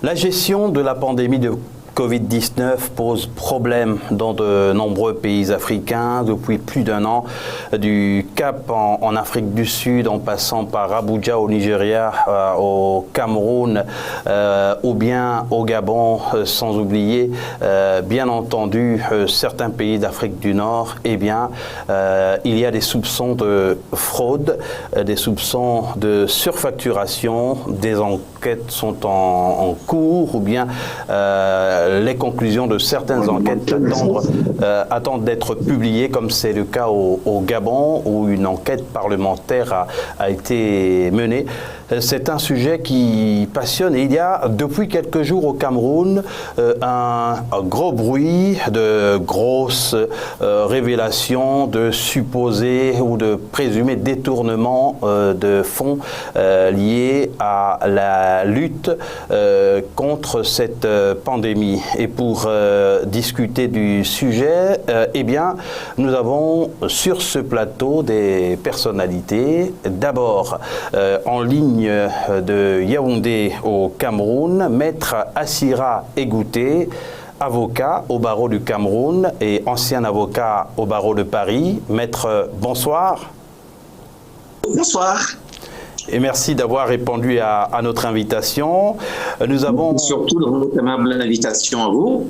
La gestion de la pandémie de Covid-19 pose problème dans de nombreux pays africains depuis plus d'un an, du Cap en Afrique du Sud en passant par Abuja au Nigeria, au Cameroun ou bien au Gabon, sans oublier bien entendu certains pays d'Afrique du Nord. Eh bien, il y a des soupçons de fraude, des soupçons de surfacturation, des enquêtes sont en cours ou bien les conclusions de certaines enquêtes attendent d'être publiées, comme c'est le cas au Gabon, où une enquête parlementaire a été menée. C'est un sujet qui passionne et il y a depuis quelques jours au Cameroun un gros bruit de grosses révélations de supposés ou de présumés détournements de fonds liés à la lutte contre cette pandémie. Et pour discuter du sujet, eh bien, nous avons sur ce plateau des personnalités. D'abord, en ligne de Yaoundé au Cameroun, Maître Assira Egouté, avocat au barreau du Cameroun et ancien avocat au barreau de Paris. Maître, bonsoir. Bonsoir. Et merci d'avoir répondu à notre invitation. Nous avons... Surtout dans votre aimable invitation à vous.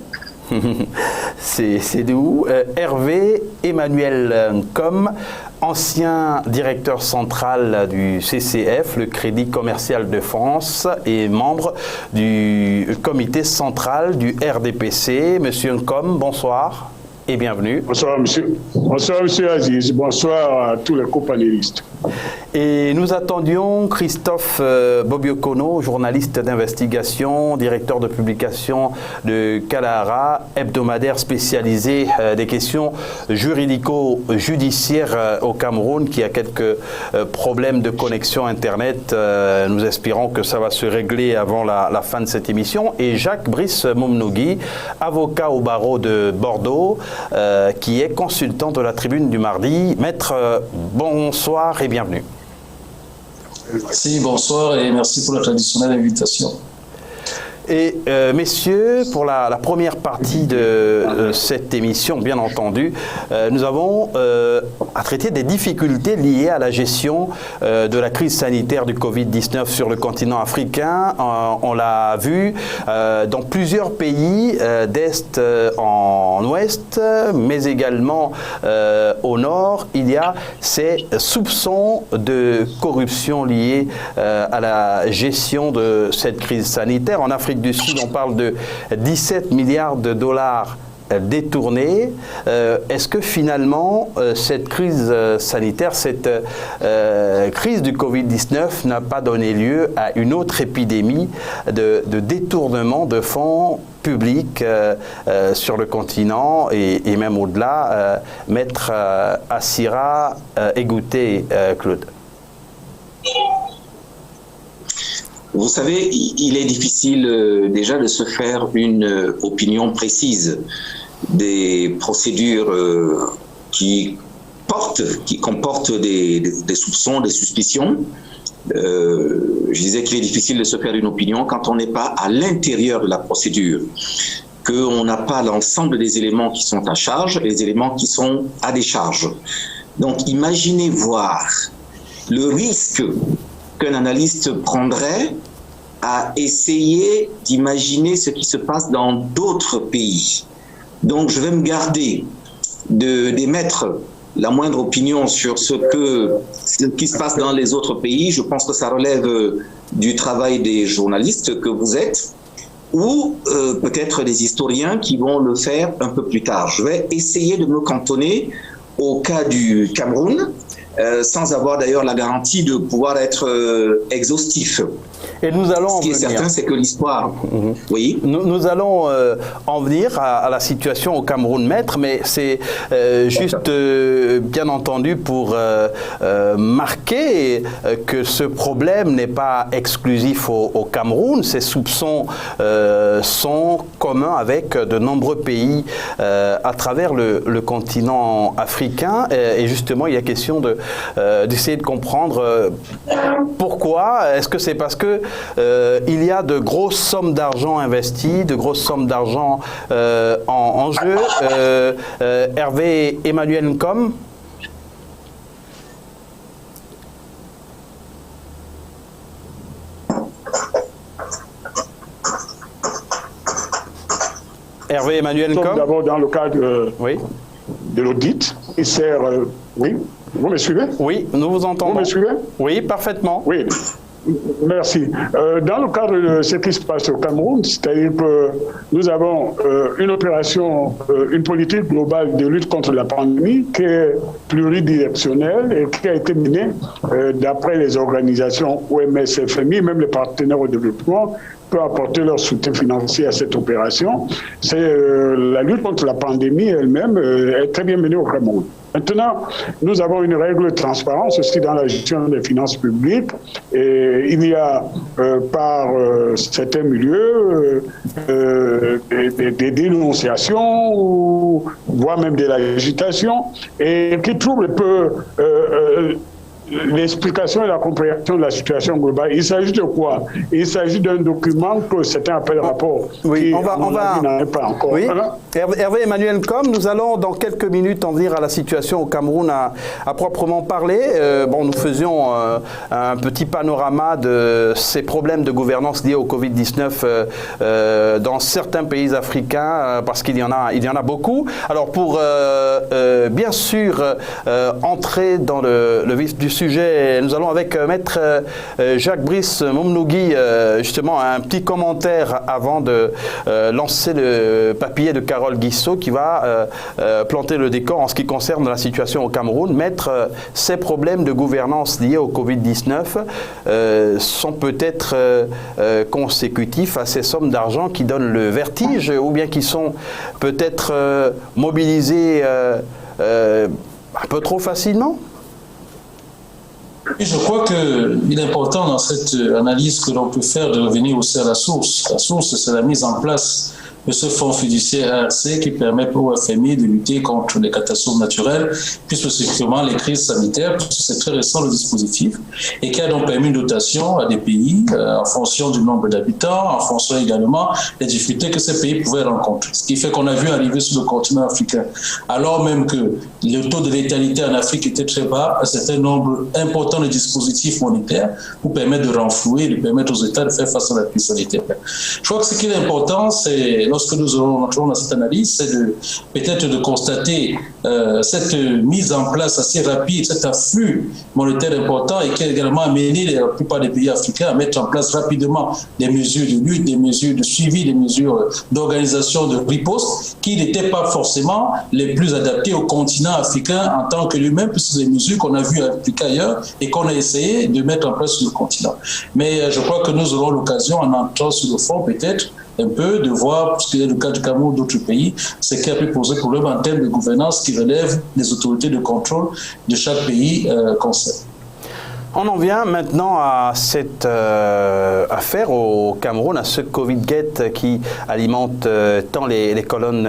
C'est d'où Hervé Emmanuel Nkom, ancien directeur central du CCF, le Crédit Commercial de France, et membre du comité central du RDPC. Monsieur Nkom, bonsoir et bienvenue. Bonsoir, monsieur. Bonsoir, monsieur Aziz. Bonsoir à tous les copanélistes. Et nous attendions Christophe Bobiokono, journaliste d'investigation, directeur de publication de Kalara, hebdomadaire spécialisé des questions juridico-judiciaires au Cameroun, qui a quelques problèmes de connexion Internet. Nous espérons que ça va se régler avant la fin de cette émission. Et Jacques Brice Momnogui, avocat au barreau de Bordeaux, qui est consultant de la Tribune du Mardi. Maître, bonsoir et bienvenue. Merci, bonsoir et merci pour la traditionnelle invitation. Et messieurs, pour la première partie de cette émission, bien entendu, nous avons à traiter des difficultés liées à la gestion de la crise sanitaire du Covid-19 sur le continent africain. On l'a vu dans plusieurs pays d'Est en Ouest, mais également au Nord. Il y a ces soupçons de corruption liés à la gestion de cette crise sanitaire. En Afrique du Sud, on parle de 17 milliards de dollars détournés. Est-ce que finalement, cette crise sanitaire, cette crise du Covid-19 n'a pas donné lieu à une autre épidémie de détournement de fonds publics sur le continent et même au-delà? Maître Assira Egouté, Claude. Vous savez, il est difficile déjà de se faire une opinion précise des procédures qui comportent des soupçons, des suspicions. Je disais qu'il est difficile de se faire une opinion quand on n'est pas à l'intérieur de la procédure, qu'on n'a pas l'ensemble des éléments qui sont à charge et les éléments qui sont à décharge. Donc imaginez voir le risque qu'un analyste prendrait à essayer d'imaginer ce qui se passe dans d'autres pays. Donc je vais me garder d'émettre la moindre opinion sur ce qui se passe dans les autres pays. Je pense que ça relève du travail des journalistes que vous êtes, ou peut-être des historiens qui vont le faire un peu plus tard. Je vais essayer de me cantonner au cas du Cameroun, sans avoir d'ailleurs la garantie de pouvoir être exhaustif. Et nous allons Ce qui est certain, c'est que l'histoire... Oui. Nous allons en venir à la situation au Cameroun, maître, mais c'est juste bien entendu pour marquer que ce problème n'est pas exclusif au Cameroun. Ces soupçons sont communs avec de nombreux pays à travers le continent africain. Et justement, il y a question de d'essayer de comprendre pourquoi. Est-ce que c'est parce que il y a de grosses sommes d'argent investies, de grosses sommes d'argent en jeu? Hervé Emmanuel Nkom. Hervé Emmanuel Nkom. D'abord, dans le cadre de l'audit, il sert. Oui, vous me suivez? Oui, nous vous entendons. Vous me suivez? Oui, parfaitement. Oui. Merci. Dans le cadre de ce qui se passe au Cameroun, c'est-à-dire que nous avons une opération, une politique globale de lutte contre la pandémie qui est pluridirectionnelle et qui a été menée d'après les organisations OMS, FMI, même les partenaires au développement, peuvent apporter leur soutien financier à cette opération. C'est la lutte contre la pandémie elle-même est très bien menée au Cameroun. Maintenant, nous avons une règle de transparence aussi dans la gestion des finances publiques. Et il y a par certains milieux des dénonciations, voire même de l'agitation, et qui troublent un peu l'explication et la compréhension de la situation globale. Il s'agit de quoi? Il s'agit d'un document que certains appellent rapport. Oui, qui, on va. N'en est pas encore. Oui. Voilà. Hervé Emmanuel Nkom, nous allons dans quelques minutes en venir à la situation au Cameroun à proprement parler. Nous faisions un petit panorama de ces problèmes de gouvernance liés au Covid-19 dans certains pays africains, parce qu'il y en a beaucoup. Alors pour bien sûr entrer dans le vif du sujet, nous allons avec Maître Jacques-Brice Momnougui, justement un petit commentaire avant de lancer le papier de Carole Guissot qui va planter le décor en ce qui concerne la situation au Cameroun. Maître, ces problèmes de gouvernance liés au Covid-19 sont peut-être consécutifs à ces sommes d'argent qui donnent le vertige ou bien qui sont peut-être mobilisées un peu trop facilement? Je crois qu'il est important dans cette analyse que l'on peut faire de revenir aussi à la source. La source, c'est la mise en place de ce fonds fiduciaire ARC qui permet au FMI de lutter contre les catastrophes naturelles, plus spécifiquement les crises sanitaires, parce que c'est très récent le dispositif, et qui a donc permis une dotation à des pays en fonction du nombre d'habitants, en fonction également des difficultés que ces pays pouvaient rencontrer. Ce qui fait qu'on a vu arriver sur le continent africain, alors même que le taux de létalité en Afrique était très bas, un certain nombre important de dispositifs monétaires pour permettre de renflouer, de permettre aux États de faire face à la crise sanitaire. Je crois que ce qui est important, c'est lorsque nous entrons dans cette analyse, c'est peut-être de constater cette mise en place assez rapide, cet afflux monétaire important et qui a également amené la plupart des pays africains à mettre en place rapidement des mesures de lutte, des mesures de suivi, des mesures d'organisation de riposte qui n'étaient pas forcément les plus adaptées au continent africain en tant que lui-même, puisque c'est des mesures qu'on a vues appliquer ailleurs et qu'on a essayé de mettre en place sur le continent. Mais je crois que nous aurons l'occasion, en entrant sur le fond peut-être, un peu de voir, puisqu'il y a le cas du Cameroun, d'autres pays, ce qui a pu poser problème en termes de gouvernance qui relève des autorités de contrôle de chaque pays concerné. On en vient maintenant à cette affaire au Cameroun, à ce Covid-Gate qui alimente tant les colonnes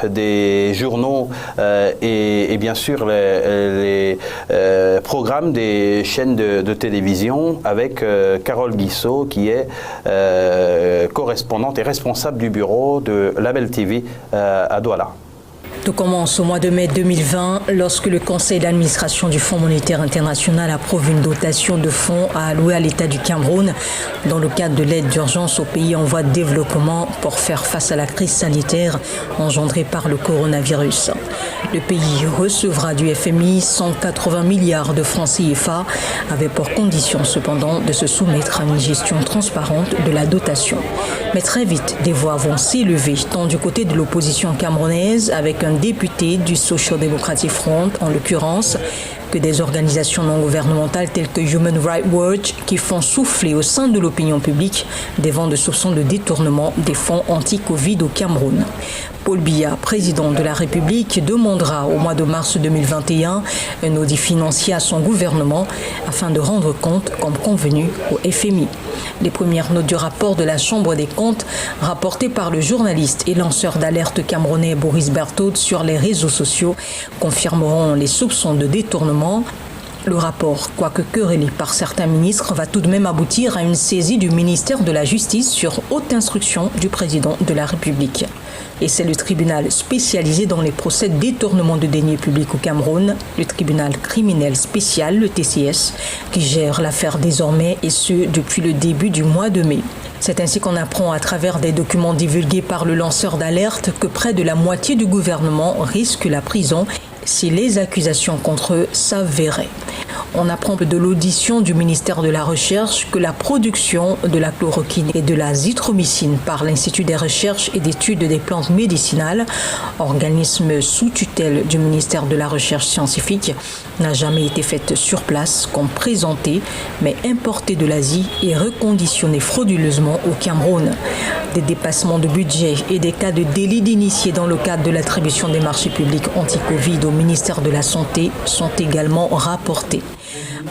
des journaux et bien sûr les programmes des chaînes de télévision avec Carole Guissot qui est correspondante et responsable du bureau de Label TV à Douala. Tout commence au mois de mai 2020 lorsque le conseil d'administration du Fonds monétaire international approuve une dotation de fonds à allouer à l'État du Cameroun dans le cadre de l'aide d'urgence aux pays en voie de développement pour faire face à la crise sanitaire engendrée par le coronavirus. Le pays recevra du FMI 180 milliards de francs CFA avec pour condition cependant de se soumettre à une gestion transparente de la dotation. Mais très vite, des voix vont s'élever tant du côté de l'opposition camerounaise avec un député du Social Democratic Front, en l'occurrence, que des organisations non gouvernementales telles que Human Rights Watch qui font souffler au sein de l'opinion publique des vents de soupçons de détournement des fonds anti-Covid au Cameroun. Paul Biya, président de la République, demandera au mois de mars 2021 un audit financier à son gouvernement afin de rendre compte comme convenu au FMI. Les premières notes du rapport de la Chambre des comptes, rapportées par le journaliste et lanceur d'alerte camerounais Boris Berthaud sur les réseaux sociaux, confirmeront les soupçons de détournement. Le rapport, quoique querellé par certains ministres, va tout de même aboutir à une saisie du ministère de la Justice sur haute instruction du président de la République. Et c'est le tribunal spécialisé dans les procès de détournement de deniers publics au Cameroun, le tribunal criminel spécial, le TCS, qui gère l'affaire désormais, et ce depuis le début du mois de mai. C'est ainsi qu'on apprend à travers des documents divulgués par le lanceur d'alerte que près de la moitié du gouvernement risque la prison si les accusations contre eux s'avéraient. On apprend de l'audition du ministère de la Recherche que la production de la chloroquine et de l'azithromycine par l'Institut des recherches et d'études des plantes médicinales, organisme sous tutelle du ministère de la Recherche scientifique, n'a jamais été faite sur place comme présentée, mais importée de l'Asie et reconditionnée frauduleusement au Cameroun. Des dépassements de budget et des cas de délit d'initiés dans le cadre de l'attribution des marchés publics anti-Covid au ministère de la Santé sont également rapportés.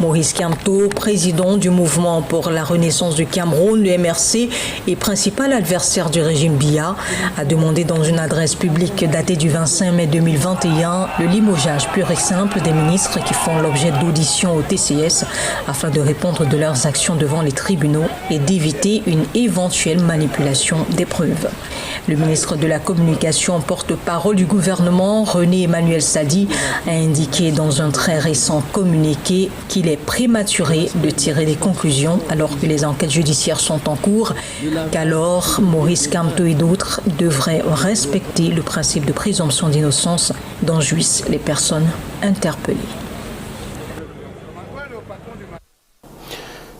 Maurice Kamto, président du mouvement pour la renaissance du Cameroun, le MRC, et principal adversaire du régime Biya, a demandé dans une adresse publique datée du 25 mai 2021 le limogeage pur et simple des ministres qui font l'objet d'auditions au TCS afin de répondre de leurs actions devant les tribunaux et d'éviter une éventuelle manipulation des preuves. Le ministre de la Communication, porte-parole du gouvernement, René Emmanuel Sadi, a indiqué dans un très récent communiqué qu'il est prématuré de tirer des conclusions alors que les enquêtes judiciaires sont en cours, qu'alors Maurice Kamto et d'autres devraient respecter le principe de présomption d'innocence dont jouissent les personnes interpellées.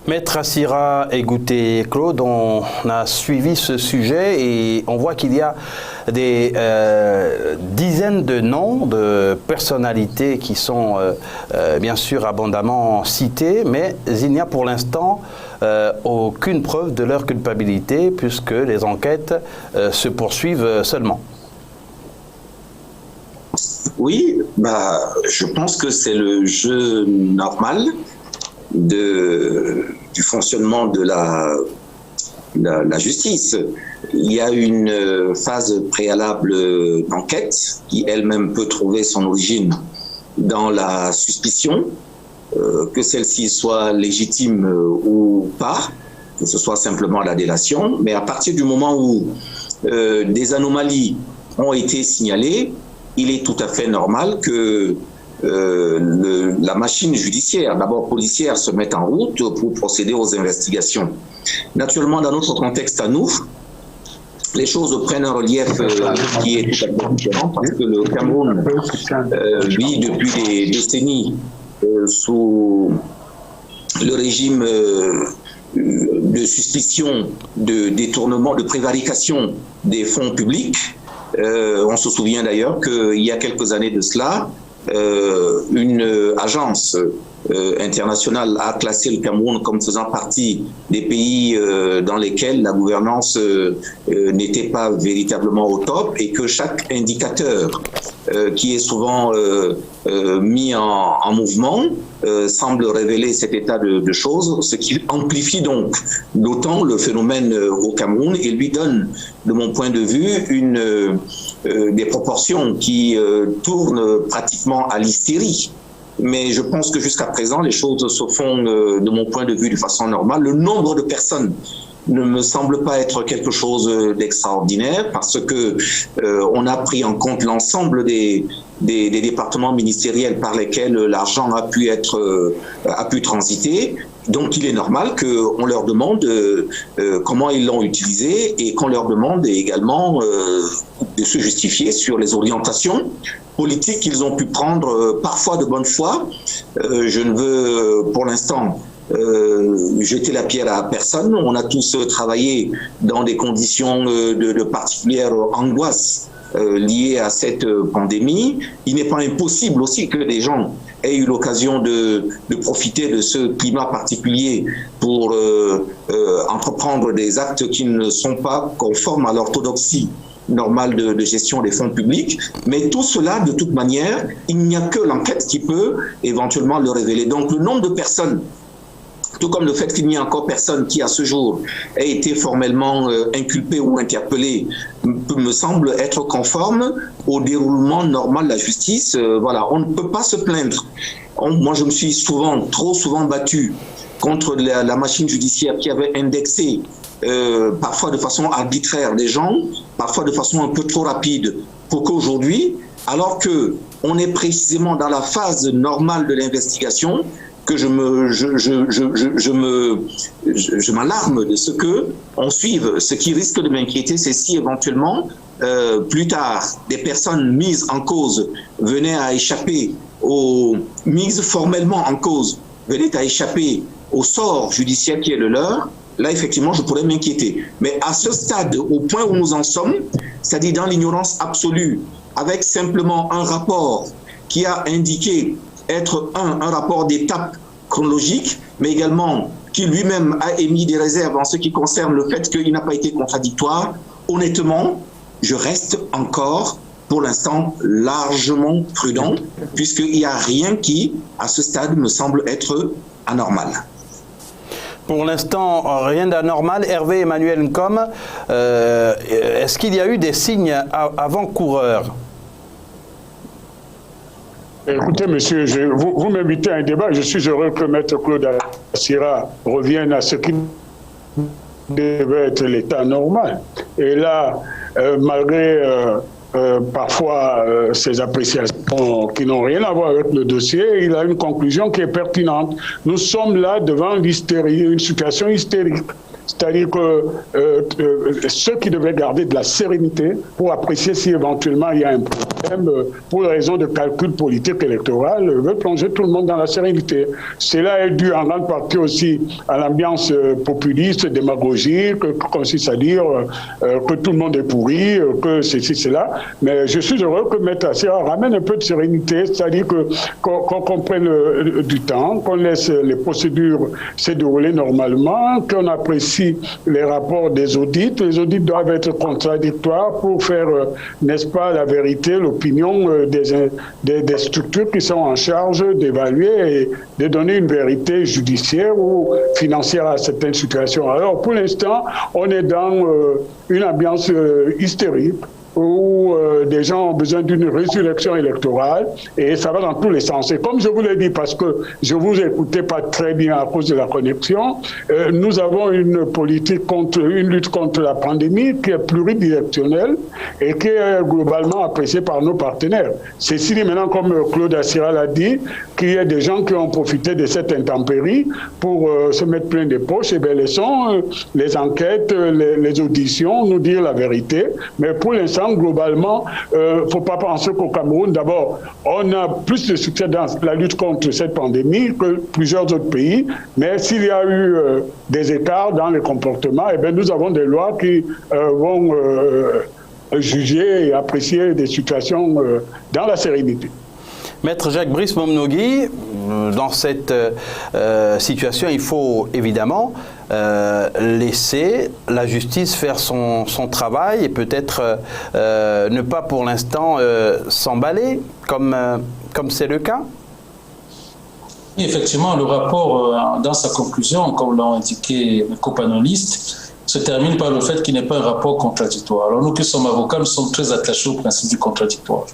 Maître Assira Egouté Claude, on a suivi ce sujet et on voit qu'il y a des dizaines de noms de personnalités qui sont bien sûr abondamment cités, mais il n'y a pour l'instant aucune preuve de leur culpabilité puisque les enquêtes se poursuivent seulement. Oui, je pense que c'est le jeu normal du fonctionnement de la justice. Il y a une phase préalable d'enquête qui elle-même peut trouver son origine dans la suspicion, que celle-ci soit légitime ou pas, que ce soit simplement la délation. Mais à partir du moment où des anomalies ont été signalées, il est tout à fait normal que la machine judiciaire, d'abord policière, se mette en route pour procéder aux investigations. Naturellement, dans notre contexte à nous, les choses prennent un relief qui est tout à fait différent parce que le Cameroun vit depuis des décennies sous le régime de suspicion, de détournement, de prévarication des fonds publics. On se souvient d'ailleurs qu'il y a quelques années de cela, une agence internationale a classé le Cameroun comme faisant partie des pays dans lesquels la gouvernance n'était pas véritablement au top et que chaque indicateur qui est souvent mis en mouvement semble révéler cet état de choses, ce qui amplifie donc d'autant le phénomène au Cameroun et lui donne, de mon point de vue, des proportions qui tournent pratiquement à l'hystérie. Mais je pense que jusqu'à présent, les choses se font, de mon point de vue, de façon normale. Le nombre de personnes ne me semble pas être quelque chose d'extraordinaire parce que on a pris en compte l'ensemble des départements ministériels par lesquels l'argent a pu transiter. Donc il est normal qu'on leur demande comment ils l'ont utilisé et qu'on leur demande également de se justifier sur les orientations politiques qu'ils ont pu prendre parfois de bonne foi. Je ne veux pour l'instant jeter la pierre à personne. On a tous travaillé dans des conditions de particulière angoisse liées à cette pandémie. Il n'est pas impossible aussi que des gens aient eu l'occasion de profiter de ce climat particulier pour entreprendre des actes qui ne sont pas conformes à l'orthodoxie normale de gestion des fonds publics. Mais tout cela, de toute manière, il n'y a que l'enquête qui peut éventuellement le révéler. Donc le nombre de personnes, tout comme le fait qu'il n'y a encore personne qui, à ce jour, ait été formellement inculpé ou interpellé, me semble être conforme au déroulement normal de la justice. Voilà, on ne peut pas se plaindre Moi, je me suis trop souvent battu contre la machine judiciaire qui avait indexé parfois de façon arbitraire les gens, parfois de façon un peu trop rapide, pour qu'aujourd'hui, alors qu'on est précisément dans la phase normale de l'investigation, que je m'alarme de ce qu'on suive. Ce qui risque de m'inquiéter, c'est si éventuellement, plus tard, des personnes mises en cause venaient à échapper mises formellement en cause, venaient à échapper au sort judiciaire qui est le leur. Là, effectivement, je pourrais m'inquiéter. Mais à ce stade, au point où nous en sommes, c'est-à-dire dans l'ignorance absolue, avec simplement un rapport qui a indiqué être un rapport d'étape chronologique, mais également qui lui-même a émis des réserves en ce qui concerne le fait qu'il n'a pas été contradictoire, honnêtement, je reste encore, pour l'instant, largement prudent, puisqu'il n'y a rien qui, à ce stade, me semble être anormal. Pour l'instant, rien d'anormal. Hervé Emmanuel Nkom, est-ce qu'il y a eu des signes avant-coureurs ? Écoutez, monsieur, vous m'invitez à un débat. Je suis heureux que Maître Claude Assira revienne à ce qui devait être l'état normal. Et là, malgré parfois ces appréciations qui n'ont rien à voir avec le dossier, il a une conclusion qui est pertinente. Nous sommes là devant l'hystérie, une situation hystérique. C'est-à-dire que ceux qui devaient garder de la sérénité pour apprécier si éventuellement il y a un problème, pour raison de calcul politique électoral, veulent plonger tout le monde dans la sérénité. Cela est dû en grande partie aussi à l'ambiance populiste, démagogique, qui consiste à dire que tout le monde est pourri, que ceci, cela. Mais je suis heureux que M. Assira ramène un peu de sérénité, c'est-à-dire qu'on prenne du temps, qu'on laisse les procédures se dérouler normalement, qu'on apprécie les rapports des audits. Les audits doivent être contradictoires pour faire, n'est-ce pas, la vérité, l'opinion des structures qui sont en charge d'évaluer et de donner une vérité judiciaire ou financière à certaines situations. Alors, pour l'instant, on est dans une ambiance hystérique, où des gens ont besoin d'une résurrection électorale et ça va dans tous les sens. Et comme je vous l'ai dit, parce que je vous écoutais pas très bien à cause de la connexion, nous avons une lutte contre la pandémie qui est pluridirectionnelle et qui est globalement appréciée par nos partenaires. Ceci dit maintenant, comme Claude Assira l'a dit, qu'il y a des gens qui ont profité de cette intempérie pour se mettre plein de poches. Et bien, laissons les enquêtes, les auditions nous dire la vérité. Mais pour l'instant, globalement, il ne faut pas penser qu'au Cameroun, d'abord, on a plus de succès dans la lutte contre cette pandémie que plusieurs autres pays, mais s'il y a eu des écarts dans les comportements, eh bien, nous avons des lois qui vont juger et apprécier des situations dans la sérénité. Maître Jacques-Brice Momnogui, dans cette situation, il faut évidemment laisser la justice faire son travail et peut-être ne pas pour l'instant s'emballer, comme c'est le cas. Effectivement, le rapport, dans sa conclusion, comme l'ont indiqué mes copanélistes, se termine par le fait qu'il n'est pas un rapport contradictoire. Alors nous qui sommes avocats, nous sommes très attachés au principe du contradictoire.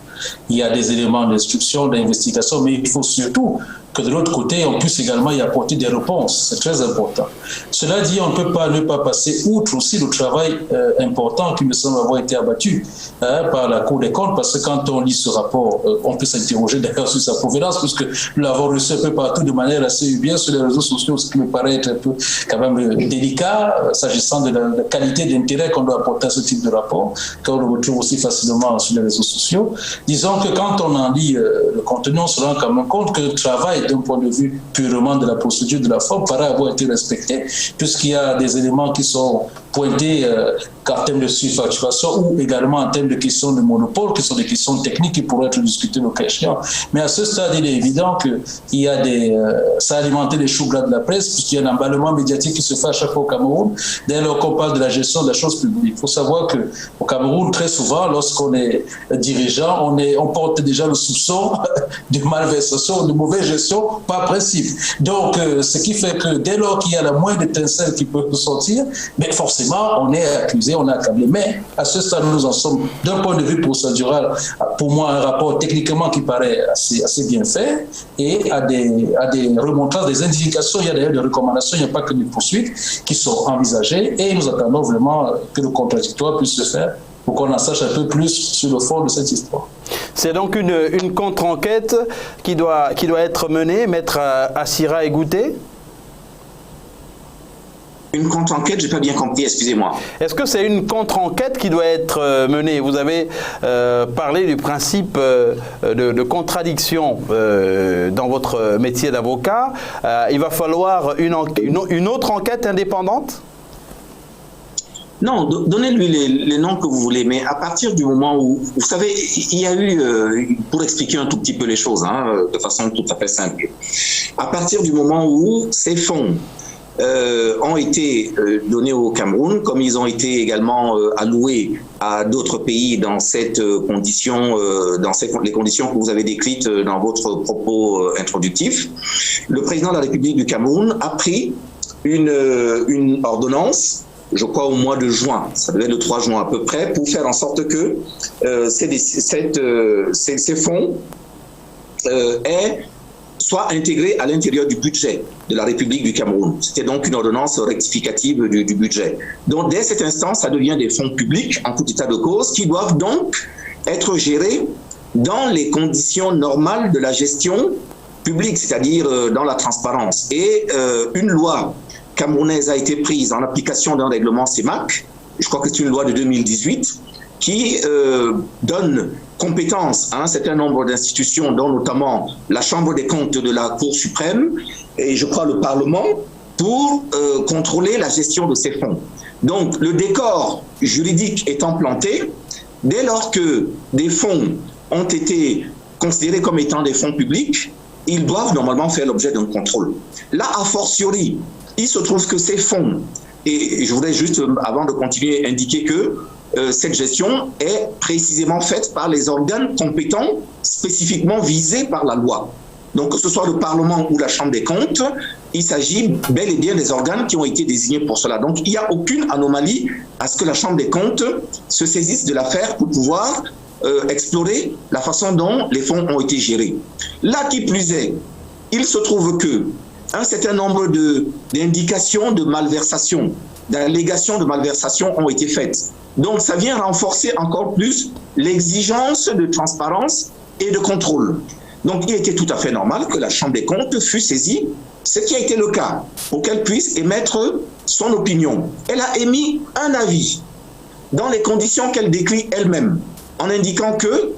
Il y a des éléments d'instruction, d'investigation, mais il faut surtout que de l'autre côté, on puisse également y apporter des réponses. C'est très important. Cela dit, on ne peut pas ne pas passer outre aussi le travail important qui me semble avoir été abattu par la Cour des comptes, parce que quand on lit ce rapport, on peut s'interroger d'ailleurs sur sa provenance, puisque nous l'avons reçu un peu partout de manière assez bien sur les réseaux sociaux, ce qui me paraît être un peu quand même délicat, s'agissant de la qualité d'intérêt qu'on doit apporter à ce type de rapport, qu'on le retrouve aussi facilement sur les réseaux sociaux. Disons que quand on en lit le contenu, on se rend quand même compte que le travail d'un point de vue purement de la procédure, de la forme, paraît avoir été respecté, puisqu'il y a des éléments qui sont pointés en termes de surfacturation ou également en termes de questions de monopole, qui sont des questions techniques qui pourraient être discutées le cas échéant. Mais à ce stade, il est évident qu'il y a ça a alimenté les choux gras de la presse, puisqu'il y a un emballement médiatique qui se fait à chaque fois au Cameroun, dès lors qu'on parle de la gestion de la chose publique. Il faut savoir qu'au Cameroun, très souvent, lorsqu'on est dirigeant, on porte déjà le soupçon de malversation, de mauvaise gestion, par principe. Donc, ce qui fait que dès lors qu'il y a la moindre étincelle qui peut sortir, mais forcément, forcément, on est accusé, on est accablé. Mais à ce stade, nous en sommes, d'un point de vue procédural, pour moi, un rapport techniquement qui paraît assez bien fait et à des remontrances, des indications, il y a d'ailleurs des recommandations, il n'y a pas que des poursuites qui sont envisagées et nous attendons vraiment que le contradictoire puisse se faire pour qu'on en sache un peu plus sur le fond de cette histoire. C'est donc une contre-enquête qui doit être menée, Maître Assira Egouté? Une contre-enquête, je n'ai pas bien compris, excusez-moi. Est-ce que c'est une contre-enquête qui doit être menée? Vous avez parlé du principe de contradiction dans votre métier d'avocat. Il va falloir une autre enquête indépendante? Non, donnez-lui les noms que vous voulez, mais à partir du moment où, vous savez, il y a eu, pour expliquer un tout petit peu les choses, de façon tout à fait simple, à partir du moment où ces fonds ont été donnés au Cameroun, comme ils ont été également alloués à d'autres pays dans cette condition, les conditions que vous avez décrites dans votre propos introductif, le président de la République du Cameroun a pris une ordonnance, je crois au mois de juin, ça devait être le 3 juin à peu près, pour faire en sorte que ces fonds soient intégrés à l'intérieur du budget de la République du Cameroun. C'était donc une ordonnance rectificative du budget. Donc dès cet instant, ça devient des fonds publics en tout état de cause qui doivent donc être gérés dans les conditions normales de la gestion publique, c'est-à-dire dans la transparence. Et une loi camerounaise a été prise en application d'un règlement CEMAC, je crois que c'est une loi de 2018, qui donne compétence à un certain nombre d'institutions, dont notamment la Chambre des comptes de la Cour suprême et je crois le Parlement, pour contrôler la gestion de ces fonds. Donc le décor juridique étant planté, dès lors que des fonds ont été considérés comme étant des fonds publics, ils doivent normalement faire l'objet d'un contrôle. Là, a fortiori, il se trouve que ces fonds, et je voudrais juste, avant de continuer, indiquer que cette gestion est précisément faite par les organes compétents spécifiquement visés par la loi. Donc que ce soit le Parlement ou la Chambre des comptes, il s'agit bel et bien des organes qui ont été désignés pour cela. Donc il n'y a aucune anomalie à ce que la Chambre des comptes se saisisse de l'affaire pour pouvoir explorer la façon dont les fonds ont été gérés. Là qui plus est, il se trouve que un certain nombre d'indications de malversation, d'allégations de malversation ont été faites. Donc ça vient renforcer encore plus l'exigence de transparence et de contrôle. Donc il était tout à fait normal que la Chambre des comptes fût saisie, ce qui a été le cas, pour qu'elle puisse émettre son opinion. Elle a émis un avis dans les conditions qu'elle décrit elle-même, en indiquant que,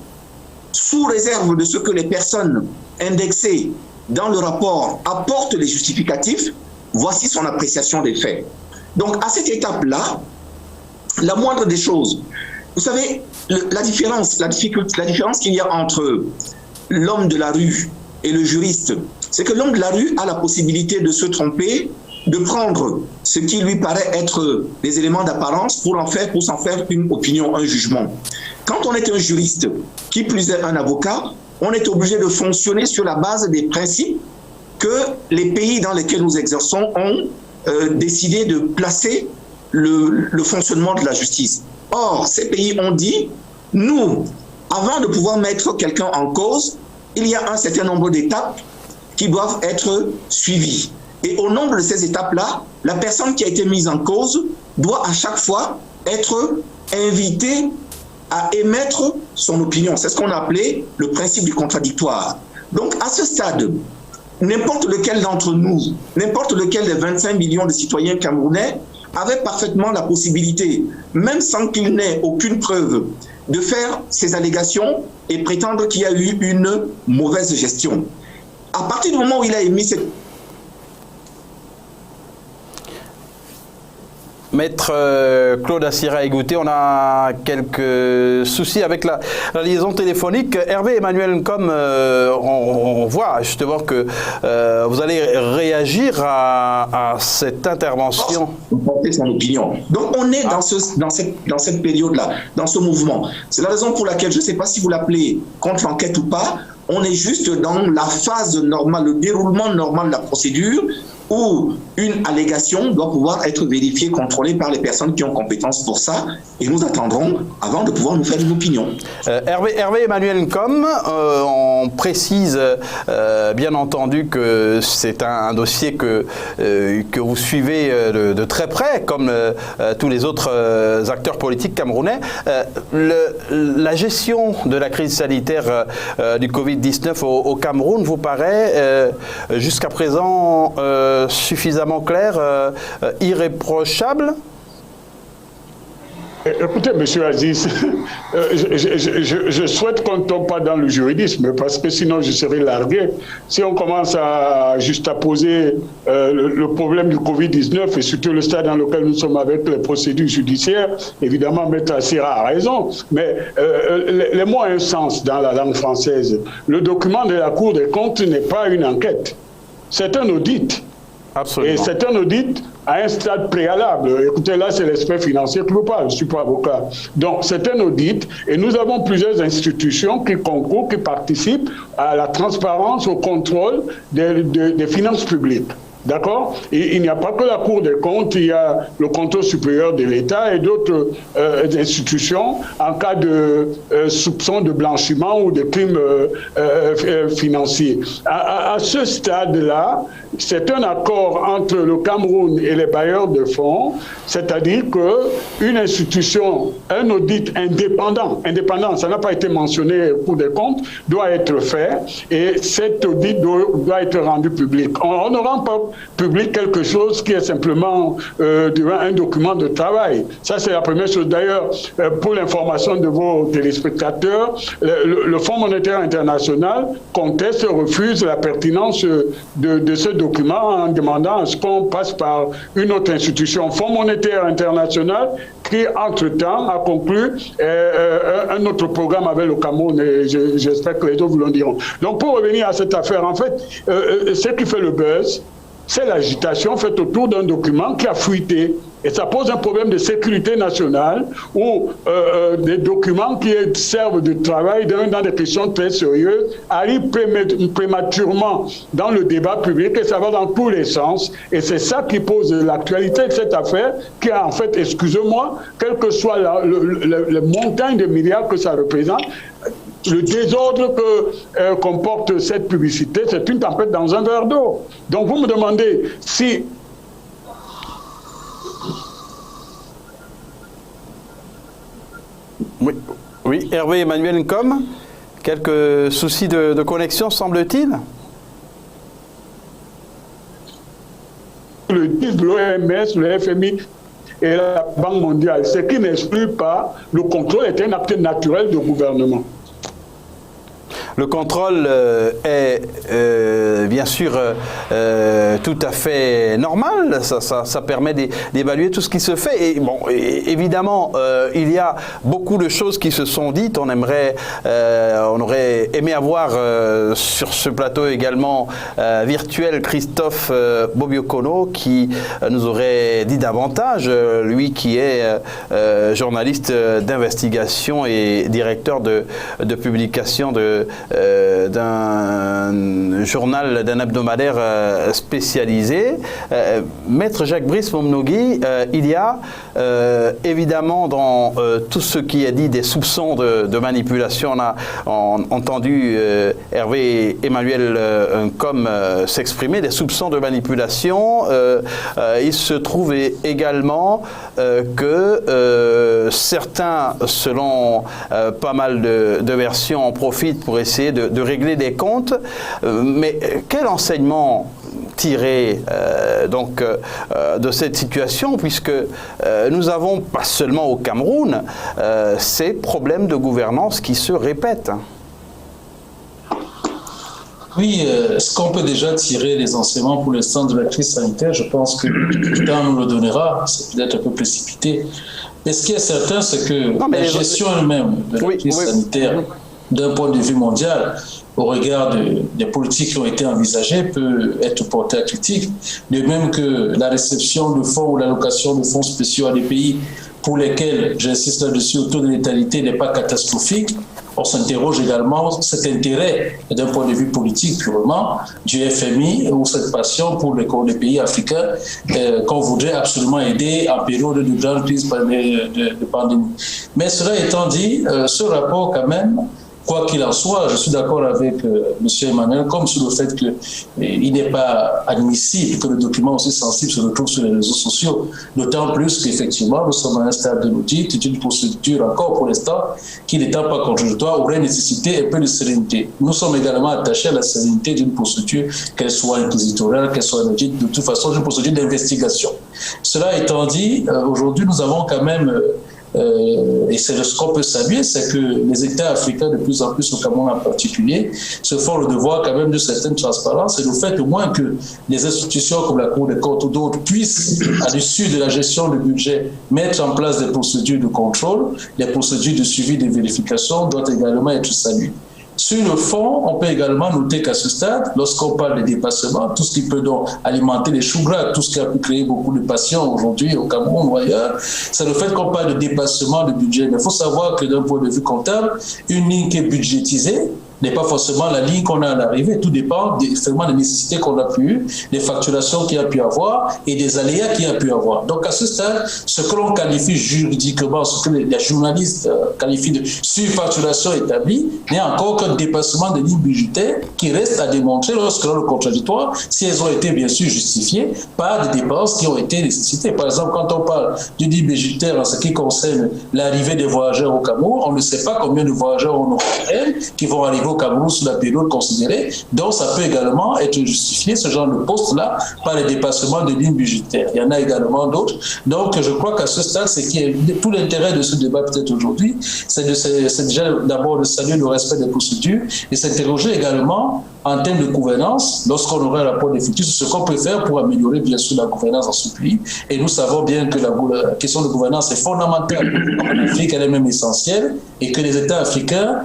sous réserve de ce que les personnes indexées dans le rapport apportent les justificatifs, voici son appréciation des faits. Donc à cette étape-là, la moindre des choses, vous savez, la différence qu'il y a entre l'homme de la rue et le juriste, c'est que l'homme de la rue a la possibilité de se tromper, de prendre ce qui lui paraît être des éléments d'apparence pour s'en faire une opinion, un jugement. Quand on est un juriste, qui plus est un avocat, on est obligé de fonctionner sur la base des principes que les pays dans lesquels nous exerçons ont décidé de placer le fonctionnement de la justice. Or, ces pays ont dit, nous, avant de pouvoir mettre quelqu'un en cause, il y a un certain nombre d'étapes qui doivent être suivies. Et au nombre de ces étapes-là, la personne qui a été mise en cause doit à chaque fois être invitée à émettre son opinion. C'est ce qu'on a appelé le principe du contradictoire. Donc, à ce stade, n'importe lequel d'entre nous, n'importe lequel des 25 millions de citoyens camerounais avait parfaitement la possibilité, même sans qu'il n'ait aucune preuve, de faire ces allégations et prétendre qu'il y a eu une mauvaise gestion. À partir du moment où il a émis cette... Maître Claude Assira Egouté, on a quelques soucis avec la liaison téléphonique. Hervé Emmanuel Nkom, on voit justement que vous allez réagir à cette intervention. Porter son opinion. Donc on est dans cette période-là, dans ce mouvement. C'est la raison pour laquelle, je ne sais pas si vous l'appelez contre l'enquête ou pas, on est juste dans la phase normale, le déroulement normal de la procédure, où une allégation doit pouvoir être vérifiée, contrôlée par les personnes qui ont compétence pour ça, et nous attendrons avant de pouvoir nous faire une opinion. Hervé Emmanuel Nkom, on précise bien entendu que c'est un dossier que vous suivez de très près, comme tous les autres acteurs politiques camerounais. La gestion de la crise sanitaire du Covid-19 au Cameroun vous paraît jusqu'à présent suffisamment claire, irréprochable? Écoutez, M. Aziz, je souhaite qu'on ne tombe pas dans le juridisme, parce que sinon je serai largué. Si on commence à juxtaposer le problème du Covid-19 et surtout le stade dans lequel nous sommes avec les procédures judiciaires, évidemment, Maître Assira a raison, mais les mots ont un sens dans la langue française. Le document de la Cour des comptes n'est pas une enquête, c'est un audit. Absolument. Et c'est un audit à un stade préalable. Écoutez, là, c'est l'aspect financier que nous parle. Je ne suis pas avocat. Donc, c'est un audit et nous avons plusieurs institutions qui concourent, qui participent à la transparence, au contrôle des finances publiques. D'accord? Et il n'y a pas que la Cour des comptes, il y a le contrôle supérieur de l'État et d'autres institutions en cas de soupçon de blanchiment ou de crimes financiers. À ce stade-là, c'est un accord entre le Cameroun et les bailleurs de fonds, c'est-à-dire qu'une institution, un audit indépendant, ça n'a pas été mentionné au Cour des comptes, doit être fait et cet audit doit être rendu public. On ne rend pas public quelque chose qui est simplement un document de travail. Ça, c'est la première chose. D'ailleurs, pour l'information de vos téléspectateurs, le Fonds monétaire international conteste, refuse la pertinence de ce document en demandant à ce qu'on passe par une autre institution. Fonds monétaire international qui, entre-temps, a conclu un autre programme avec le Cameroun et j'espère que les autres vous le diront. Donc, pour revenir à cette affaire, en fait, ce qui fait le buzz, c'est l'agitation faite autour d'un document qui a fuité. Et ça pose un problème de sécurité nationale où des documents qui servent de travail dans des questions très sérieuses arrivent prématurément dans le débat public et ça va dans tous les sens. Et c'est ça qui pose l'actualité de cette affaire qui a en fait, excusez-moi, quelle que soit le montant de milliards que ça représente, le désordre que comporte cette publicité, c'est une tempête dans un verre d'eau. Donc vous me demandez si... Oui, Hervé Emmanuel Nkom, quelques soucis de connexion, semble-t-il? L'OMS, le FMI et la Banque mondiale, ce qui n'exclut pas le contrôle est un acte naturel de gouvernement. Le contrôle est bien sûr tout à fait normal, ça permet d'évaluer tout ce qui se fait. Et bon, évidemment, il y a beaucoup de choses qui se sont dites. On aurait aimé avoir sur ce plateau également virtuel Christophe Bobiokono qui nous aurait dit davantage, lui qui est journaliste d'investigation et directeur de publication d'un journal, d'un hebdomadaire spécialisé. Maître Jacques-Brice Momnogui, il y a évidemment dans tout ce qui est dit des soupçons de manipulation. On a entendu Hervé Emmanuel Nkom s'exprimer, des soupçons de manipulation. Il se trouve également que certains, selon pas mal de versions, en profitent pour essayer de régler des comptes. Mais quel enseignement tirer de cette situation, puisque nous avons, pas seulement au Cameroun, ces problèmes de gouvernance qui se répètent? Oui, ce qu'on peut déjà tirer les enseignements pour l'instant de la crise sanitaire, je pense que le temps nous le donnera, c'est peut-être un peu précipité. Mais ce qui est certain, c'est que la gestion elle-même de la crise sanitaire, d'un point de vue mondial, au regard des politiques qui ont été envisagées, peut être portée à critique. De même que la réception de fonds ou l'allocation de fonds spéciaux à des pays pour lesquels, j'insiste là-dessus, le taux de létalité n'est pas catastrophique, on s'interroge également cet intérêt d'un point de vue politique purement du FMI ou cette passion pour les pays africains qu'on voudrait absolument aider en période de grande crise de pandémie. Mais cela étant dit, ce rapport quand même, quoi qu'il en soit, je suis d'accord avec M. Emmanuel, comme sur le fait qu'il n'est pas admissible que le document aussi sensible se retrouve sur les réseaux sociaux, d'autant plus qu'effectivement, nous sommes à un stade de l'audit, d'une procédure encore pour l'instant, qui n'étant pas contradictoire, aurait nécessité un peu de sérénité. Nous sommes également attachés à la sérénité d'une procédure, qu'elle soit inquisitoriale, qu'elle soit audite, de toute façon, d'une procédure d'investigation. Cela étant dit, aujourd'hui, nous avons quand même... et c'est ce qu'on peut saluer, c'est que les États africains, de plus en plus au Cameroun en particulier, se font le devoir quand même de certaine transparence et le fait au moins que les institutions comme la Cour des comptes ou d'autres puissent, à l'issue de la gestion du budget, mettre en place des procédures de contrôle, des procédures de suivi des vérifications doivent également être saluées. Sur le fond, on peut également noter qu'à ce stade, lorsqu'on parle de dépassement, tout ce qui peut donc alimenter les choux gras, tout ce qui a pu créer beaucoup de passion aujourd'hui au Cameroun ou ailleurs, c'est le fait qu'on parle de dépassement de budget. Mais il faut savoir que d'un point de vue comptable, une ligne qui est budgétisée n'est pas forcément la ligne qu'on a à l'arrivée. Tout dépend des nécessités qu'on a pu, des facturations qu'il y a pu avoir et des aléas qu'il y a pu avoir. Donc à ce stade, ce que l'on qualifie juridiquement, ce que les journalistes qualifient de surfacturation établie, n'est encore qu'un dépassement de lignes budgétaires qui reste à démontrer lorsque l'on le contradictoire, si elles ont été bien sûr justifiées par des dépenses qui ont été nécessitées. Par exemple, quand on parle du dit budgétaire en ce qui concerne l'arrivée des voyageurs au Cameroun, on ne sait pas combien de voyageurs on aura qui vont arriver au Cameroun sous la période considérée, donc ça peut également être justifié, ce genre de poste-là, par les dépassements de lignes budgétaires. Il y en a également d'autres. Donc je crois qu'à ce stade, c'est qui est tout l'intérêt de ce débat peut-être aujourd'hui, c'est déjà d'abord de saluer le respect des procédures et s'interroger également en termes de gouvernance, lorsqu'on aura un rapport définitif, ce qu'on peut faire pour améliorer bien sûr la gouvernance dans ce pays. Et nous savons bien que la question de gouvernance est fondamentale en Afrique, elle est même essentielle, et que les États africains,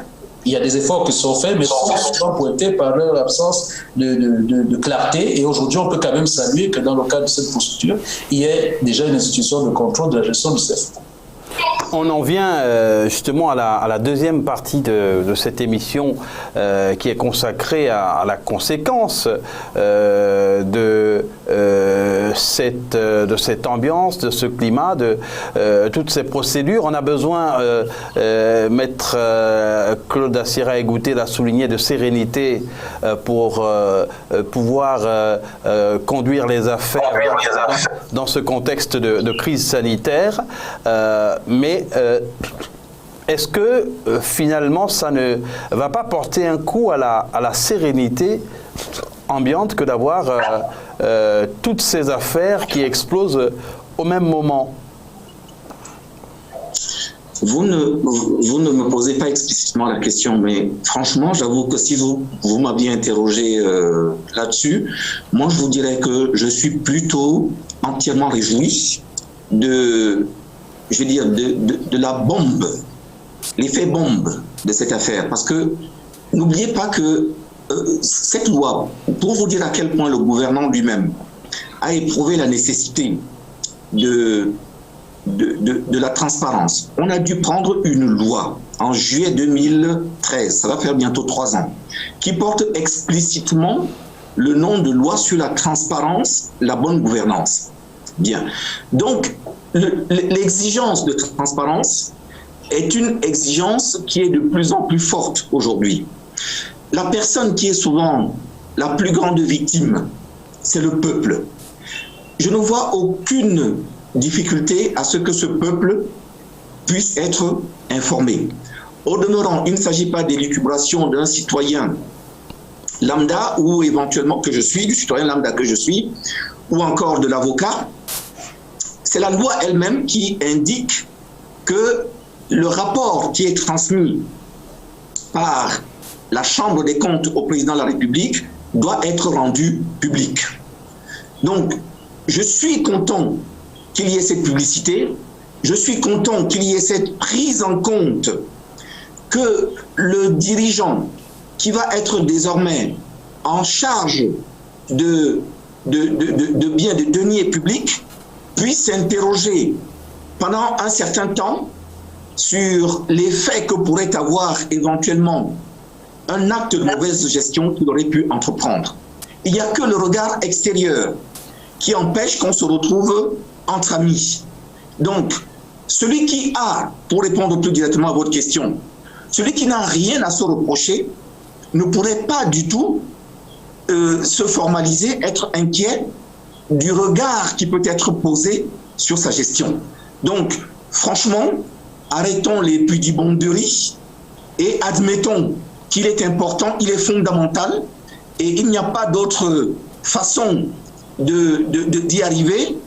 il y a des efforts qui sont faits, mais sont souvent pointés par leur absence de clarté. Et aujourd'hui, on peut quand même saluer que dans le cadre de cette procédure, il y ait déjà une institution de contrôle de la gestion de ces fonds. On en vient justement à la deuxième partie de cette émission qui est consacrée à la conséquence de cette ambiance, de ce climat, de toutes ces procédures. On a besoin, Maître Claude Assira-Egouté l'a souligné, de sérénité pour pouvoir conduire les affaires dans ce contexte de crise sanitaire. Mais est-ce que finalement ça ne va pas porter un coup à la sérénité ambiante que d'avoir toutes ces affaires qui explosent au même moment? Vous ne me posez pas explicitement la question, mais franchement, j'avoue que si vous m'aviez interrogé là-dessus, moi je vous dirais que je suis plutôt entièrement réjoui de la bombe, l'effet bombe de cette affaire. Parce que n'oubliez pas que cette loi, pour vous dire à quel point le gouvernement lui-même a éprouvé la nécessité de la transparence. On a dû prendre une loi en juillet 2013, ça va faire bientôt 3 ans, qui porte explicitement le nom de loi sur la transparence, la bonne gouvernance. Bien. Donc, l'exigence de transparence est une exigence qui est de plus en plus forte aujourd'hui. La personne qui est souvent la plus grande victime, c'est le peuple. Je ne vois aucune difficulté à ce que ce peuple puisse être informé. Au demeurant, il ne s'agit pas d'élucubration d'un citoyen lambda ou éventuellement que je suis, du citoyen lambda que je suis, ou encore de l'avocat. C'est la loi elle-même qui indique que le rapport qui est transmis par la Chambre des comptes au président de la République doit être rendu public. Donc, je suis content qu'il y ait cette publicité, je suis content qu'il y ait cette prise en compte que le dirigeant qui va être désormais en charge de biens, de deniers publics, puisse s'interroger pendant un certain temps sur l'effet que pourrait avoir éventuellement un acte de mauvaise gestion qu'il aurait pu entreprendre. Il n'y a que le regard extérieur qui empêche qu'on se retrouve entre amis. Donc, celui qui a, pour répondre plus directement à votre question, celui qui n'a rien à se reprocher ne pourrait pas du tout se formaliser, être inquiet du regard qui peut être posé sur sa gestion. Donc, franchement, arrêtons les pudibonderies et admettons qu'il est important, il est fondamental et il n'y a pas d'autre façon d'y arriver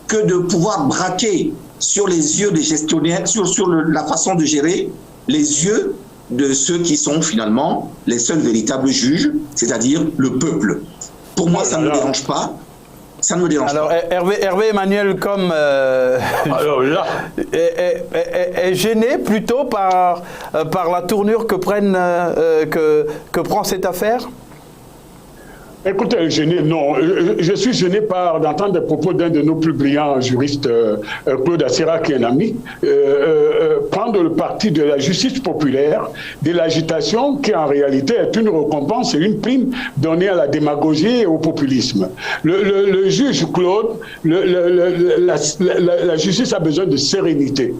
que de pouvoir braquer sur les yeux des gestionnaires, sur la façon de gérer les yeux de ceux qui sont finalement les seuls véritables juges, c'est-à-dire le peuple. Pour moi, ça ne me dérange pas. Ça ne me dérange Alors, pas. Hervé Emmanuel, comme est gêné plutôt par la tournure que prend cette affaire? Écoutez, gêné, non. Je suis gêné d'entendre des propos d'un de nos plus brillants juristes, Claude Assera, qui est un ami, prendre le parti de la justice populaire, de l'agitation, qui en réalité est une récompense et une prime donnée à la démagogie et au populisme. Le juge Claude, la justice a besoin de sérénité.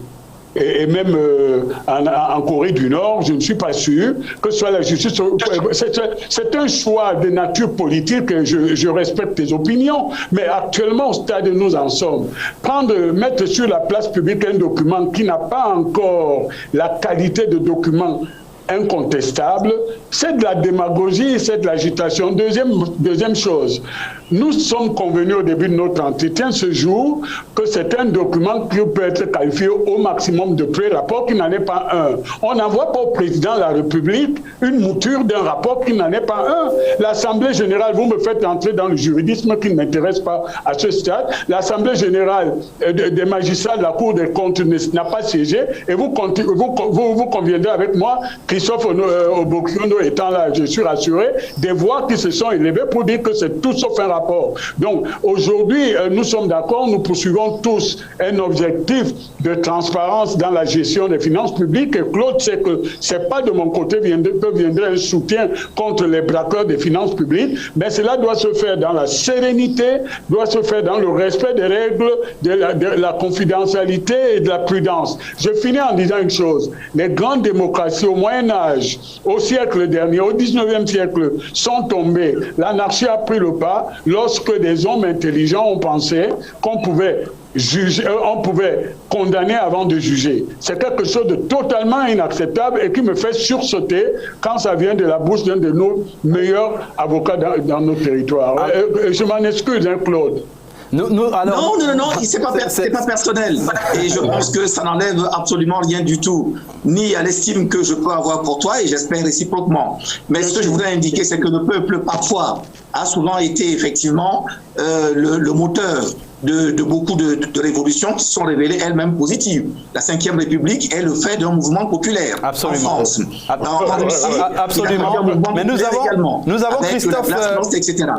Et même en Corée du Nord, je ne suis pas sûr que ce soit la justice. C'est un choix de nature politique, je respecte tes opinions, mais actuellement, au stade où nous en sommes, mettre sur la place publique un document qui n'a pas encore la qualité de document incontestable, c'est de la démagogie, c'est de l'agitation. Deuxième chose, nous sommes convenus au début de notre entretien ce jour que c'est un document qui peut être qualifié au maximum de pré-rapport qui n'en est pas un. On n'envoie pas au président de la République une mouture d'un rapport qui n'en est pas un. L'Assemblée générale, vous me faites entrer dans le juridisme qui ne m'intéresse pas à ce stade. L'Assemblée générale des magistrats de la Cour des comptes n'a pas siégé et vous conviendrez avec moi, Christophe Obiokolo étant là, je suis rassuré, des voix qui se sont élevées pour dire que c'est tout sauf un rapport. Donc aujourd'hui, nous sommes d'accord, nous poursuivons tous un objectif de transparence dans la gestion des finances publiques et Claude sait que c'est pas de mon côté que viendrait un soutien contre les braqueurs des finances publiques, mais cela doit se faire dans la sérénité, doit se faire dans le respect des règles de la confidentialité et de la prudence. Je finis en disant une chose, les grandes démocraties au Moyen-Âge, au siècle dernier, au 19e siècle, sont tombées. L'anarchie a pris le pas lorsque des hommes intelligents ont pensé qu'on pouvait on pouvait condamner avant de juger. C'est quelque chose de totalement inacceptable et qui me fait sursauter quand ça vient de la bouche d'un de nos meilleurs avocats dans nos territoires. Je m'en excuse, hein, Claude. Non, c'est pas personnel. Et je pense que ça n'enlève absolument rien du tout, ni à l'estime que je peux avoir pour toi, et j'espère réciproquement. Mais ce que je voudrais indiquer, c'est que le peuple, parfois, a souvent été effectivement le moteur de beaucoup de révolutions qui se sont révélées elles-mêmes positives. La Ve République est le fait d'un mouvement populaire en France. Absolument. Mais nous avons Christophe...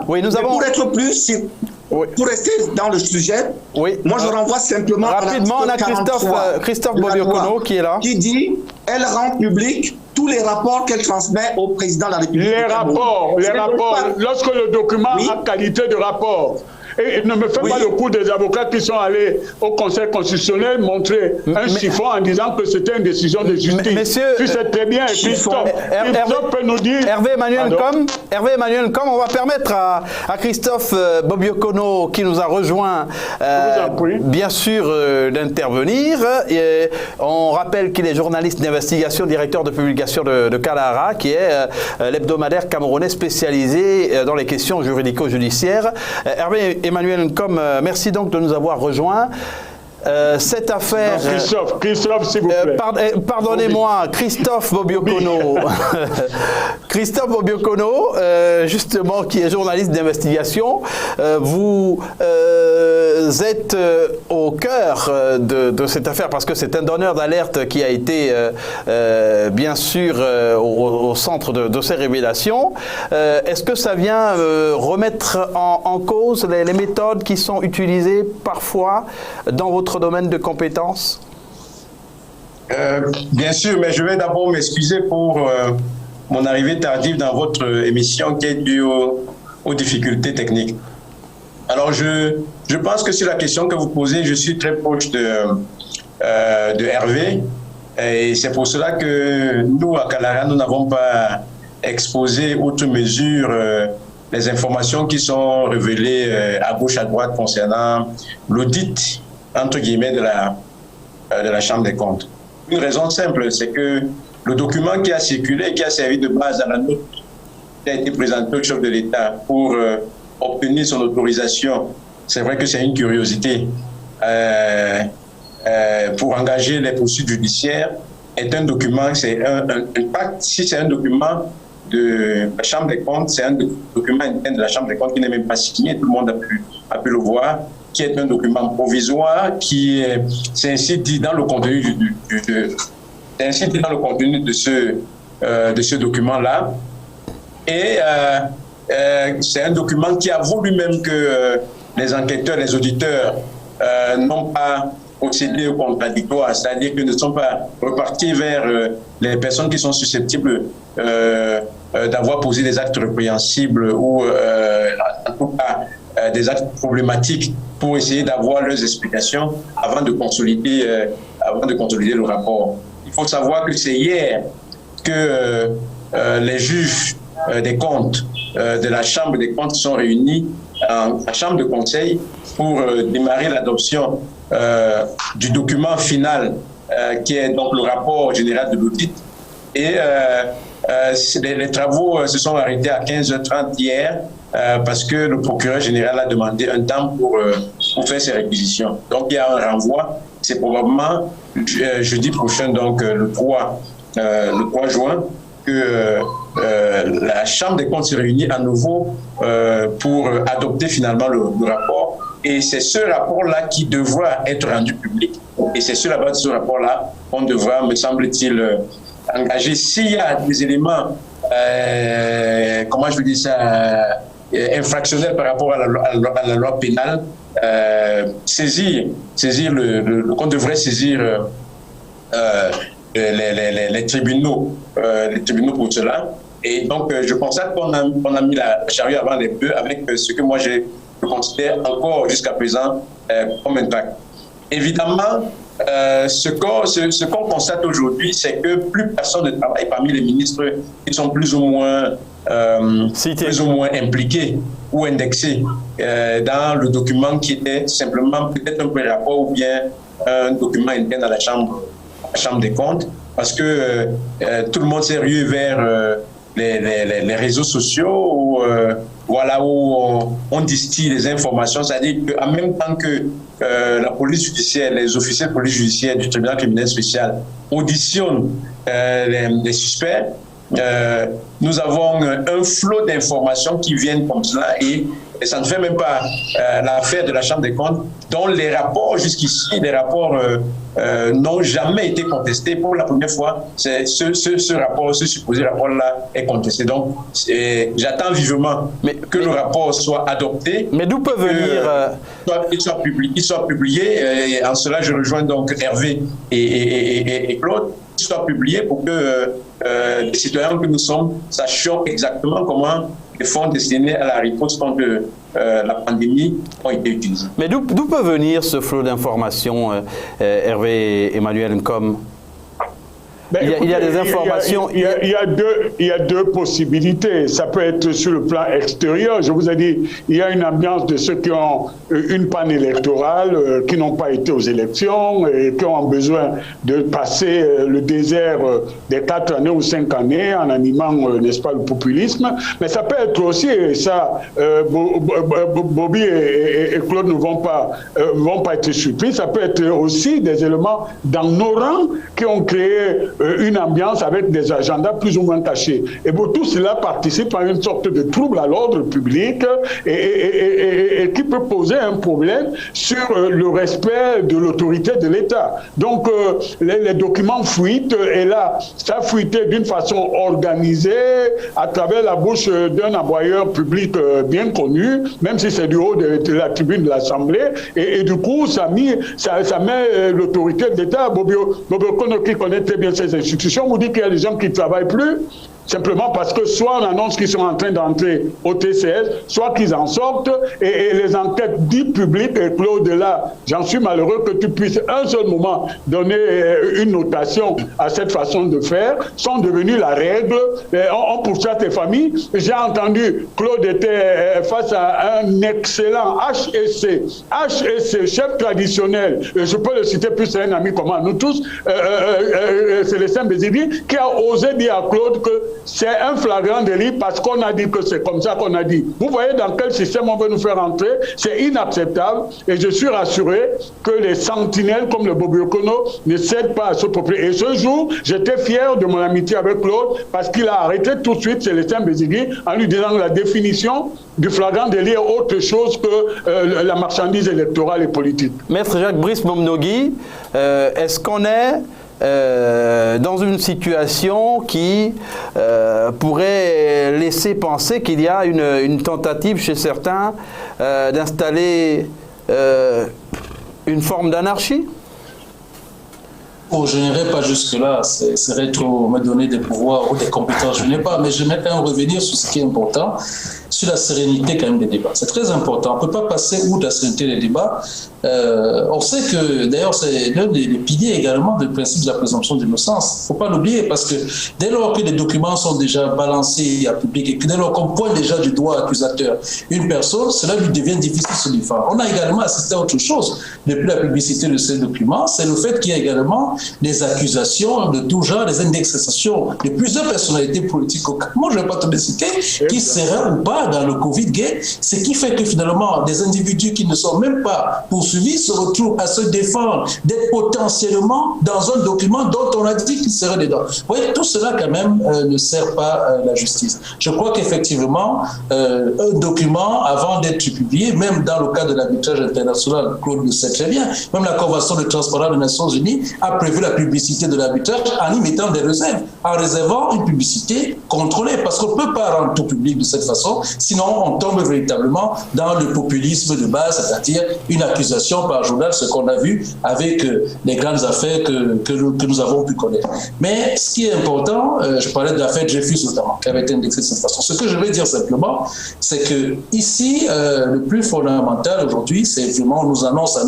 Oui, pour être plus... Pour rester dans le sujet, moi je renvoie simplement rapidement, on a Christophe Bobiokolo qui est là. Qui dit elle rend public tous les rapports qu'elle transmet au président de la République. Les rapports, lorsque le document a qualité de rapport. Et ne me fais pas le coup des avocats qui sont allés au Conseil constitutionnel montrer un chiffon en disant que c'était une décision de justice. Messieurs, tu sais très bien, Christophe peut nous dire... Hervé Emmanuel, comme on va permettre à Christophe Bobiokolo, qui nous a rejoint, bien sûr, d'intervenir. On rappelle qu'il est journaliste d'investigation, directeur de publication de Kalara, qui est l'hebdomadaire camerounais spécialisé dans les questions juridico-judiciaires. Hervé Emmanuel Nkom, merci donc de nous avoir rejoints. Cette affaire... Christophe, s'il vous plaît. Pardonnez-moi, Christophe Bobiokolo. Christophe Bobiokolo, justement, qui est journaliste d'investigation. Vous êtes au cœur de cette affaire parce que c'est un donneur d'alerte qui a été, bien sûr, au centre de ces révélations. Est-ce que ça vient remettre en cause les méthodes qui sont utilisées parfois dans votre domaine de compétences? Bien sûr, mais je vais d'abord m'excuser pour mon arrivée tardive dans votre émission qui est due aux difficultés techniques. Alors, je pense que sur la question que vous posez, je suis très proche de Hervé. Et c'est pour cela que nous, à Kalara, nous n'avons pas exposé outre mesure les informations qui sont révélées à gauche, à droite concernant l'audit, entre guillemets, de la Chambre des comptes. Une raison simple, c'est que le document qui a circulé, qui a servi de base à la note qui a été présentée au chef de l'État pour obtenir son autorisation, c'est vrai que c'est une curiosité. Pour engager les poursuites judiciaires, est un document, c'est un pacte. Si c'est un document de la Chambre des comptes, c'est un document interne de la Chambre des comptes qui n'est même pas signé, tout le monde a pu le voir, qui est un document provisoire, c'est ainsi dit dans le contenu de ce document-là. Et c'est un document qui avoue lui-même que les enquêteurs, les auditeurs n'ont pas procédé au contradictoire, c'est-à-dire qu'ils ne sont pas repartis vers les personnes qui sont susceptibles d'avoir posé des actes répréhensibles ou en tout cas des actes problématiques pour essayer d'avoir leurs explications avant de consolider le rapport. Il faut savoir que c'est hier que les juges des comptes de la Chambre des comptes sont réunis en Chambre de conseil pour démarrer l'adoption du document final qui est donc le rapport général de l'audit. Et les travaux se sont arrêtés à 15h30 hier parce que le procureur général a demandé un temps pour faire ses réquisitions. Donc il y a un renvoi. C'est probablement jeudi prochain, donc le 3 juin, que la Chambre des comptes se réunit à nouveau pour adopter finalement le rapport. Et c'est ce rapport-là qui devra être rendu public. Et c'est sur la base de ce rapport-là qu'on devra, me semble-t-il, engager. S'il y a des éléments, comment je veux dire ça, infractionnels par rapport à la loi pénale, qu'on devrait saisir les tribunaux pour cela. Et donc, je constate qu'on a mis la charrue avant les bœufs avec ce que moi je considère encore jusqu'à présent comme un tract. Évidemment, ce qu'on constate aujourd'hui, c'est que plus personne ne travaille parmi les ministres qui sont plus ou moins impliqués ou indexés dans le document qui était simplement peut-être un pré-rapport ou bien un document interne à la Chambre des comptes, parce que tout le monde s'est rué vers les réseaux sociaux où on distille les informations, c'est-à-dire qu'en même temps que la police judiciaire, les officiers de police judiciaire du tribunal criminel spécial auditionnent les suspects, nous avons un flot d'informations qui viennent comme cela et ça ne fait même pas l'affaire de la Chambre des comptes, dont les rapports jusqu'ici, les rapports n'ont jamais été contestés. Pour la première fois, ce supposé rapport-là est contesté. Donc, j'attends vivement que le rapport soit adopté. Mais d'où peut venir... Il soit publié, et en cela je rejoins donc Hervé et Claude, qu'il soit publié pour que les citoyens que nous sommes sachions exactement comment les fonds destinés à la riposte contre la pandémie ont été utilisés. Mais d'où peut venir ce flot d'informations, Hervé et Emmanuel Nkom? Il y a des informations. Il y a deux possibilités. Ça peut être sur le plan extérieur. Je vous ai dit, il y a une ambiance de ceux qui ont une panne électorale, qui n'ont pas été aux élections et qui ont besoin de passer le désert des 4 années ou 5 années en animant, n'est-ce pas, le populisme. Mais ça peut être aussi, et ça, Bobby et Claude ne vont pas être surpris, ça peut être aussi des éléments dans nos rangs qui ont créé une ambiance avec des agendas plus ou moins cachés. Et bon, tout cela participe à une sorte de trouble à l'ordre public et qui peut poser un problème sur le respect de l'autorité de l'État. Donc, les documents fuitent, et là, ça fuitait d'une façon organisée à travers la bouche d'un aboyeur public bien connu, même si c'est du haut de la tribune de l'Assemblée, et du coup, ça met l'autorité de l'État. Bobi Okono, qui connaît très bien ces institutions, vous dit qu'il y a des gens qui ne travaillent plus, simplement parce que soit on annonce qu'ils sont en train d'entrer au TCS, soit qu'ils en sortent, et les enquêtes dites publiques, et Claude, là, j'en suis malheureux que tu puisses un seul moment donner une notation à cette façon de faire, sont devenues la règle. On poursuit tes familles. J'ai entendu, Claude était face à un excellent HEC, chef traditionnel, je peux le citer plus, c'est un ami comme nous tous, Célestin Bézigui, qui a osé dire à Claude que c'est un flagrant délit parce qu'on a dit que c'est comme ça qu'on a dit. Vous voyez dans quel système on veut nous faire entrer? C'est inacceptable, et je suis rassuré que les sentinelles comme le Bobi Okono ne cèdent pas à ce problème. Et ce jour, j'étais fier de mon amitié avec Claude parce qu'il a arrêté tout de suite Célestin Bézigui en lui disant que la définition du flagrant délit est autre chose que la marchandise électorale et politique. Maître Jacques-Brice Momnogui, est-ce qu'on est dans une situation qui pourrait laisser penser qu'il y a une tentative chez certains d'installer une forme d'anarchie? Oh, je n'irai pas jusque-là, ce serait trop me donner des pouvoirs ou des compétences, je n'ai pas, mais je vais quand même revenir sur ce qui est important, sur la sérénité quand même des débats. C'est très important, on ne peut pas passer outre la sérénité des débats. On sait que, d'ailleurs, c'est l'un des piliers également du principe de la présomption d'innocence. Il ne faut pas l'oublier, parce que dès lors que les documents sont déjà balancés à public et que dès lors qu'on pointe déjà du doigt accusateur une personne, cela lui devient difficile de se défendre. On a également assisté à autre chose depuis la publicité de ces documents, c'est le fait qu'il y a également des accusations de tout genre, des indexations de plusieurs personnalités politiques au Cameroun, je ne vais pas te les citer, qui seraient ou pas dans le Covid-gate, ce qui fait que finalement des individus qui ne sont même pas poursuivis se retrouvent à se défendre d'être potentiellement dans un document dont on a dit qu'il serait dedans. Vous voyez, tout cela quand même ne sert pas la justice. Je crois qu'effectivement, un document, avant d'être publié, même dans le cas de l'arbitrage international, Claude le sait très bien, même la Convention de transparence des Nations Unies a prévu la publicité de l'arbitrage en y mettant des réserves, en réservant une publicité contrôlée, parce qu'on ne peut pas rendre tout public de cette façon, sinon on tombe véritablement dans le populisme de base, c'est-à-dire une accusation par journal, ce qu'on a vu avec les grandes affaires que nous avons pu connaître. Mais ce qui est important, je parlais de l'affaire Dreyfus notamment, qui avait été indexée de cette façon. Ce que je veux dire simplement, c'est que ici, le plus fondamental aujourd'hui, c'est vraiment, on nous annonce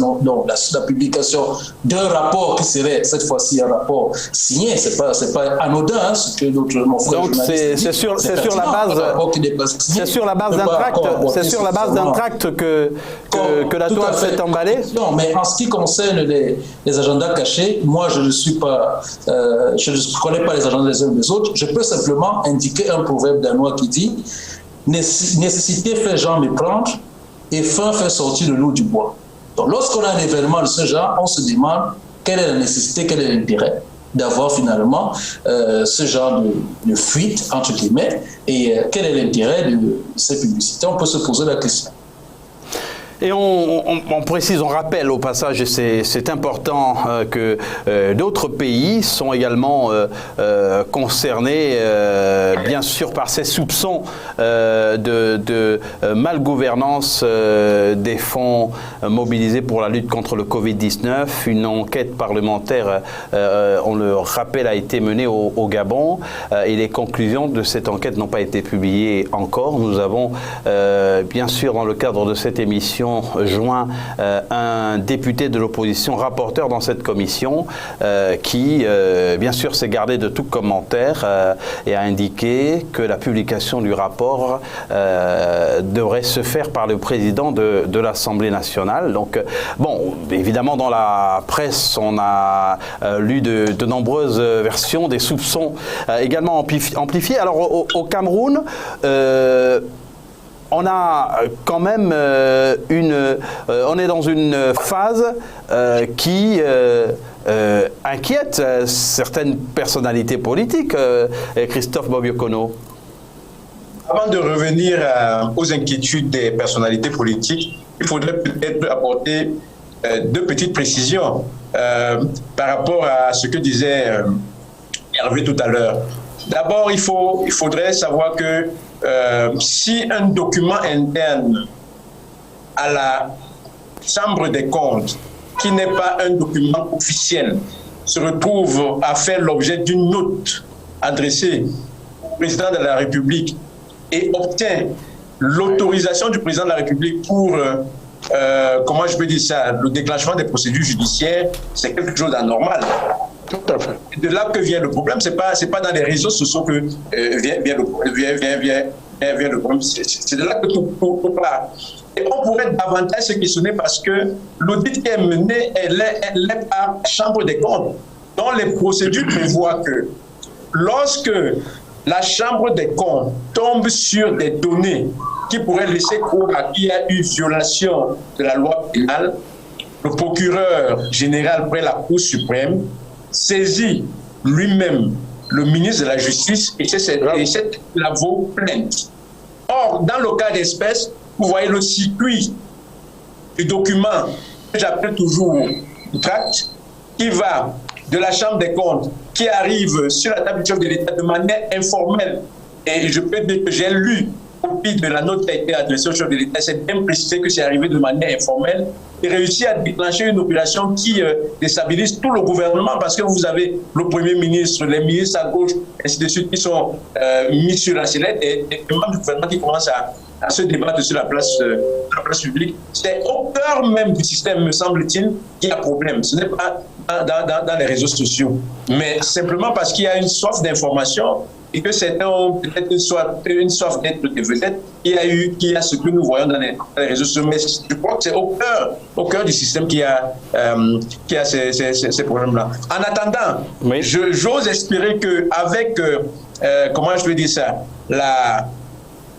la publication d'un rapport qui serait cette fois-ci un rapport signé, c'est pas anodin, hein, ce que mon frère donc c'est sur la base d'un tract que la toile s'est emballée. Non, mais en ce qui concerne les agendas cachés, moi je ne connais pas les agendas des uns des autres. Je peux simplement indiquer un proverbe danois qui dit nécessité fait Jean méprendre et faim fait sortir le loup du bois. Donc lorsqu'on a un événement de ce genre, on se demande quelle est la nécessité, quel est l'intérêt d'avoir finalement ce genre de fuite, entre guillemets, et quel est l'intérêt de ces publicités. On peut se poser la question. Et on précise, on rappelle au passage, et c'est important, que d'autres pays sont également concernés, bien sûr, par ces soupçons de malgouvernance des fonds mobilisés pour la lutte contre le Covid-19. Une enquête parlementaire, on le rappelle, a été menée au Gabon, et les conclusions de cette enquête n'ont pas été publiées encore. Nous avons, bien sûr, dans le cadre de cette émission, joint un député de l'opposition, rapporteur dans cette commission, qui, bien sûr, s'est gardé de tout commentaire et a indiqué que la publication du rapport devrait se faire par le président de l'Assemblée nationale. Donc, bon, évidemment, dans la presse, on a lu de nombreuses versions, des soupçons également amplifiés. Alors, au Cameroun, on a quand même on est dans une phase qui inquiète certaines personnalités politiques, Christophe Bobiokono. Avant de revenir aux inquiétudes des personnalités politiques, il faudrait peut-être apporter deux petites précisions par rapport à ce que disait Hervé tout à l'heure. D'abord, il faudrait savoir que si un document interne à la Chambre des comptes, qui n'est pas un document officiel, se retrouve à faire l'objet d'une note adressée au président de la République et obtient l'autorisation du président de la République pour, comment je peux dire ça, le déclenchement des procédures judiciaires, c'est quelque chose d'anormal. Tout à fait. Et de là que vient le problème, c'est pas dans les réseaux sociaux que vient le problème, c'est de là que tout part. Et on pourrait davantage se questionner parce que l'audit qui est mené, elle est par Chambre des comptes, dont les procédures prévoient que lorsque la Chambre des comptes tombe sur des données qui pourraient laisser croire qu'il y a eu violation de la loi pénale, le procureur général près la Cour suprême saisit lui-même le ministre de la Justice et c'est la vaut plainte. Or, dans le cas d'espèce, vous voyez le circuit du document que j'appelle toujours tract, qui va de la Chambre des comptes, qui arrive sur la table du chef de l'État de manière informelle. Et je peux dire que j'ai lu copie de la note qui a été adressée au chef de l'État, c'est bien précisé que c'est arrivé de manière informelle et réussi à déclencher une opération qui déstabilise tout le gouvernement parce que vous avez le Premier ministre, les ministres à gauche, ainsi de suite, qui sont mis sur la sellette et les membres du gouvernement qui commencent à se débattre sur la place publique. C'est au cœur même du système, me semble-t-il, qu'il y a problème. Ce n'est pas dans les réseaux sociaux, mais simplement parce qu'il y a une soif d'information et que certains ont peut-être une soif d'être des vedettes, qu'il y a ce que nous voyons dans les réseaux sociaux. Mais je crois que c'est au cœur du système qu'il y a ces problèmes-là. En attendant, oui, j'ose espérer qu'avec, comment je peux dire ça,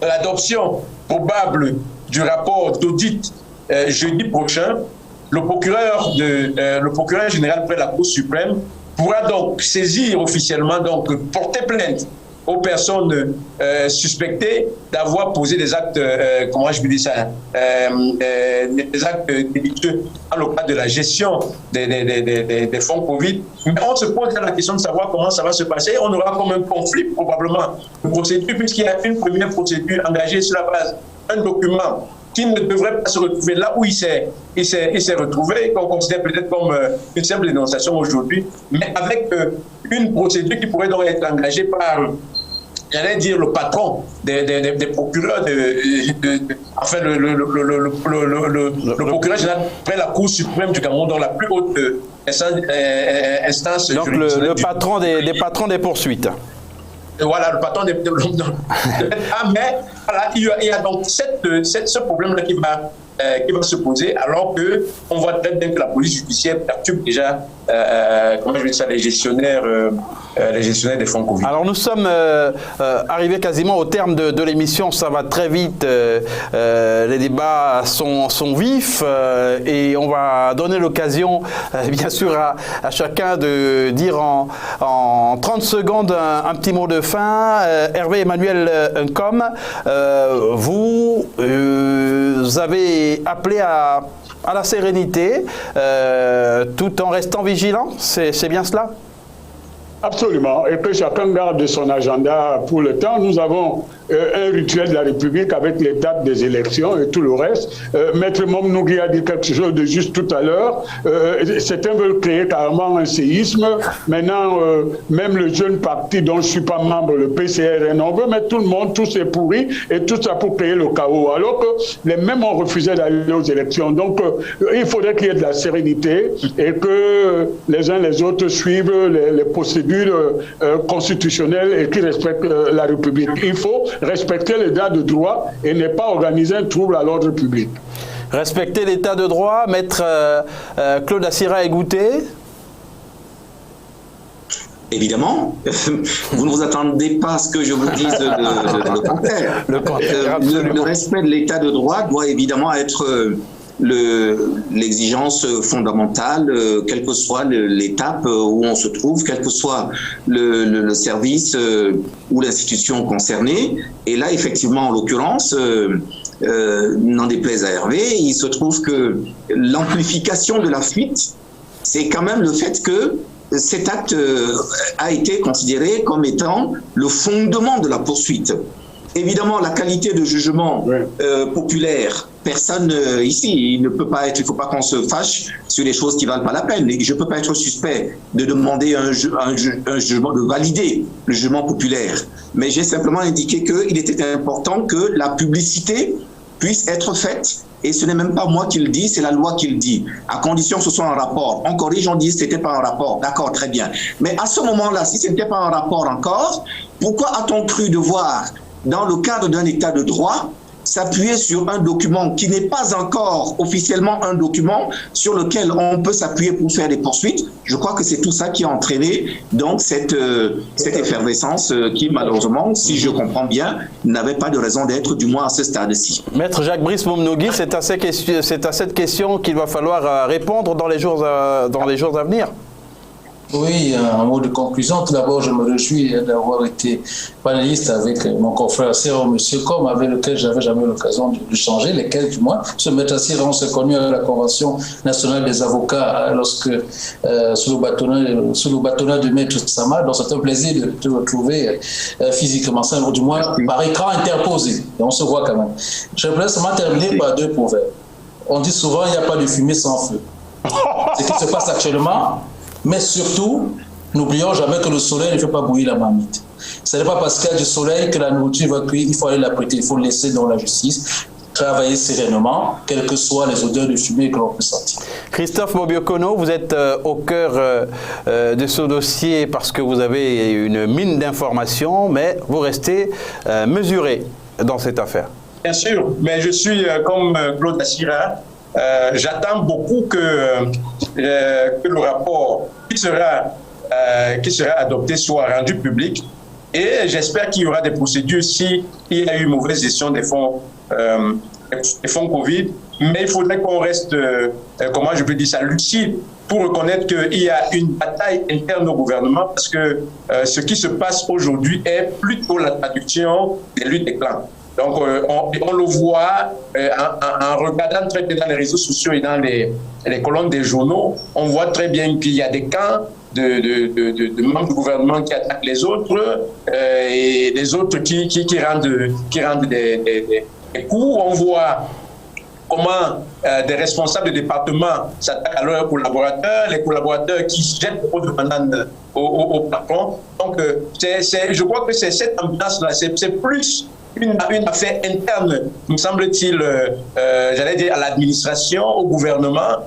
l'adoption probable du rapport d'audit jeudi prochain, le procureur général près la Cour suprême pourra donc saisir officiellement, donc porter plainte aux personnes suspectées d'avoir posé des actes, comment je peux dire ça, des actes délictueux dans le cadre de la gestion des fonds Covid. Mais on se pose la question de savoir comment ça va se passer. On aura comme un conflit probablement de procédure puisqu'il y a une première procédure engagée sur la base d'un document qui ne devrait pas se retrouver là où il s'est retrouvé, qu'on considère peut-être comme une simple dénonciation aujourd'hui, mais avec une procédure qui pourrait donc être engagée par, j'allais dire, le patron des procureurs, enfin le procureur général près la Cour suprême du Cameroun, dans la plus haute instance. Donc le patron des patrons des poursuites. Voilà, le patron mais voilà, il y a donc ce problème-là qui va se poser, alors qu'on voit très bien que la police judiciaire perturbe déjà comment je vais dire ça, les gestionnaires des fonds Covid. Alors nous sommes arrivés quasiment au terme de l'émission, ça va très vite, les débats sont vifs et on va donner l'occasion bien sûr à chacun de dire en 30 secondes un petit mot de fin. Hervé Emmanuel Nkom, vous avez appelé à la sérénité tout en restant vigilant, c'est bien cela ? Absolument, et que chacun garde son agenda pour le temps. Nous avons un rituel de la République avec les dates des élections et tout le reste. Maître Momnougui a dit quelque chose de juste tout à l'heure. Certains veulent créer carrément un séisme. Maintenant, même le jeune parti dont je ne suis pas membre, le PCRN, on veut mettre tout le monde, tous ces pourris, et tout ça pour créer le chaos. Alors que les mêmes ont refusé d'aller aux élections. Donc, il faudrait qu'il y ait de la sérénité et que les uns les autres suivent les procédures constitutionnelles et qui respectent la République. Il faut respecter l'état de droit et ne pas organiser un trouble à l'ordre public. Respecter l'état de droit, maître Claude Assira Égouté. Évidemment, vous ne vous attendez pas à ce que je vous dise le contraire. Le contraire, absolument. Le respect de l'état de droit doit évidemment être l'exigence fondamentale, quelle que soit l'étape où on se trouve, quel que soit le service ou l'institution concernée. Et là, effectivement, en l'occurrence, n'en déplaise à Hervé, il se trouve que l'amplification de la fuite, c'est quand même le fait que cet acte a été considéré comme étant le fondement de la poursuite. Évidemment, la qualité de jugement populaire, personne ici, il ne peut pas être, il ne faut pas qu'on se fâche sur les choses qui ne valent pas la peine. Je ne peux pas être suspect de demander un jugement, de valider le jugement populaire. Mais j'ai simplement indiqué qu'il était important que la publicité puisse être faite. Et ce n'est même pas moi qui le dis, c'est la loi qui le dit. À condition que ce soit un rapport. On corrige, on dit que ce n'était pas un rapport. D'accord, très bien. Mais à ce moment-là, si ce n'était pas un rapport encore, pourquoi a-t-on cru devoir, dans le cadre d'un état de droit, s'appuyer sur un document qui n'est pas encore officiellement un document sur lequel on peut s'appuyer pour faire des poursuites? Je crois que c'est tout ça qui a entraîné donc cette effervescence qui, malheureusement, si je comprends bien, n'avait pas de raison d'être, du moins à ce stade-ci. Maître Jacques-Brice Momnogui, c'est à cette question qu'il va falloir répondre dans les jours à venir. Oui, un mot de conclusion. Tout d'abord, je me réjouis d'avoir été panéliste avec mon confrère Serro, M. Com, avec lequel je n'avais jamais eu l'occasion d'échanger, lesquels du moins. Ce maître Assir, on s'est connu à la Convention nationale des avocats lorsque, sous le bâtonnat de maître Sama. Donc, c'est un plaisir de te retrouver physiquement, du moins par écran interposé. Et on se voit quand même. Je voudrais seulement terminer par deux proverbes. On dit souvent, il n'y a pas de fumée sans feu. Ce qui se passe actuellement. Mais surtout, n'oublions jamais que le soleil ne fait pas bouillir la marmite. Ce n'est pas parce qu'il y a du soleil que la nourriture va cuire, il faut aller la prêter, il faut le laisser dans la justice, travailler sereinement, quelles que soient les odeurs de fumée que l'on peut sentir. Christophe Bobiokono, vous êtes au cœur de ce dossier parce que vous avez une mine d'informations, mais vous restez mesuré dans cette affaire. Bien sûr, mais je suis comme Claude Assira. J'attends beaucoup que le rapport qui sera adopté soit rendu public et j'espère qu'il y aura des procédures s'il y a eu mauvaise gestion des fonds Covid. Mais il faudrait qu'on reste, comment je peux dire ça, lucide pour reconnaître qu'il y a une bataille interne au gouvernement parce que ce qui se passe aujourd'hui est plutôt la traduction des luttes des clans. Donc, on le voit en regardant très bien dans les réseaux sociaux et dans les colonnes des journaux, on voit très bien qu'il y a des camps de membres du gouvernement qui attaquent les autres et les autres qui rendent des coups. On voit comment des responsables de département s'attaquent à leurs collaborateurs, les collaborateurs qui jettent trop de bananes au patron. Donc, je crois que c'est cette ambiance-là, c'est plus une affaire interne, me semble-t-il, j'allais dire à l'administration, au gouvernement,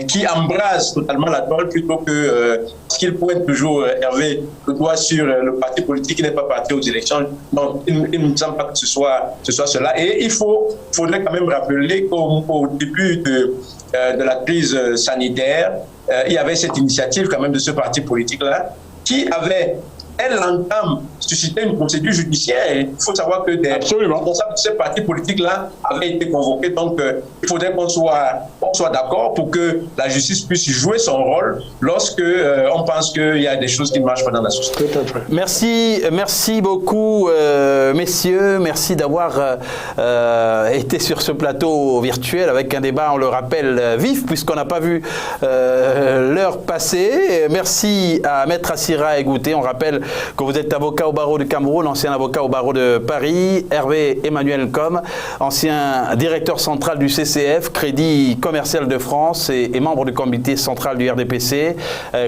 qui embrase totalement la toile plutôt que ce qu'il pointe toujours, Hervé, le doigt sur le parti politique qui n'est pas parti aux élections. Donc, il ne me semble pas que ce soit cela. Et il faudrait quand même rappeler qu'au début de la crise sanitaire, il y avait cette initiative quand même de ce parti politique-là qui avait elle entame susciter une procédure judiciaire. Et il faut savoir que des responsables de ce parti politique-là avaient été convoqués. Donc, il faudrait qu'on soit d'accord pour que la justice puisse jouer son rôle lorsque on pense qu'il y a des choses qui ne marchent pas dans la société. Merci beaucoup, messieurs. Merci d'avoir été sur ce plateau virtuel avec un débat, on le rappelle, vif, puisqu'on n'a pas vu l'heure passer. Merci à Maître Assira Egouté. On rappelle que vous êtes avocat au barreau du Cameroun, ancien avocat au barreau de Paris, Hervé Emmanuel Com, ancien directeur central du CCF, Crédit Commercial de France et membre du comité central du RDPC,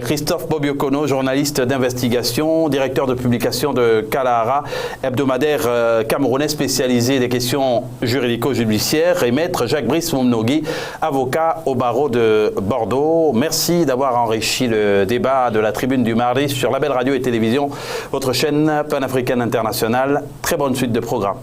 Christophe Bobiokono, journaliste d'investigation, directeur de publication de Kalahara, hebdomadaire camerounais spécialisé des questions juridico-judiciaires, et maître Jacques-Brice Momnogui, avocat au barreau de Bordeaux. Merci d'avoir enrichi le débat de la tribune du mardi sur la belle radio et télévision, votre chaîne panafricaine internationale. Très bonne suite de programme.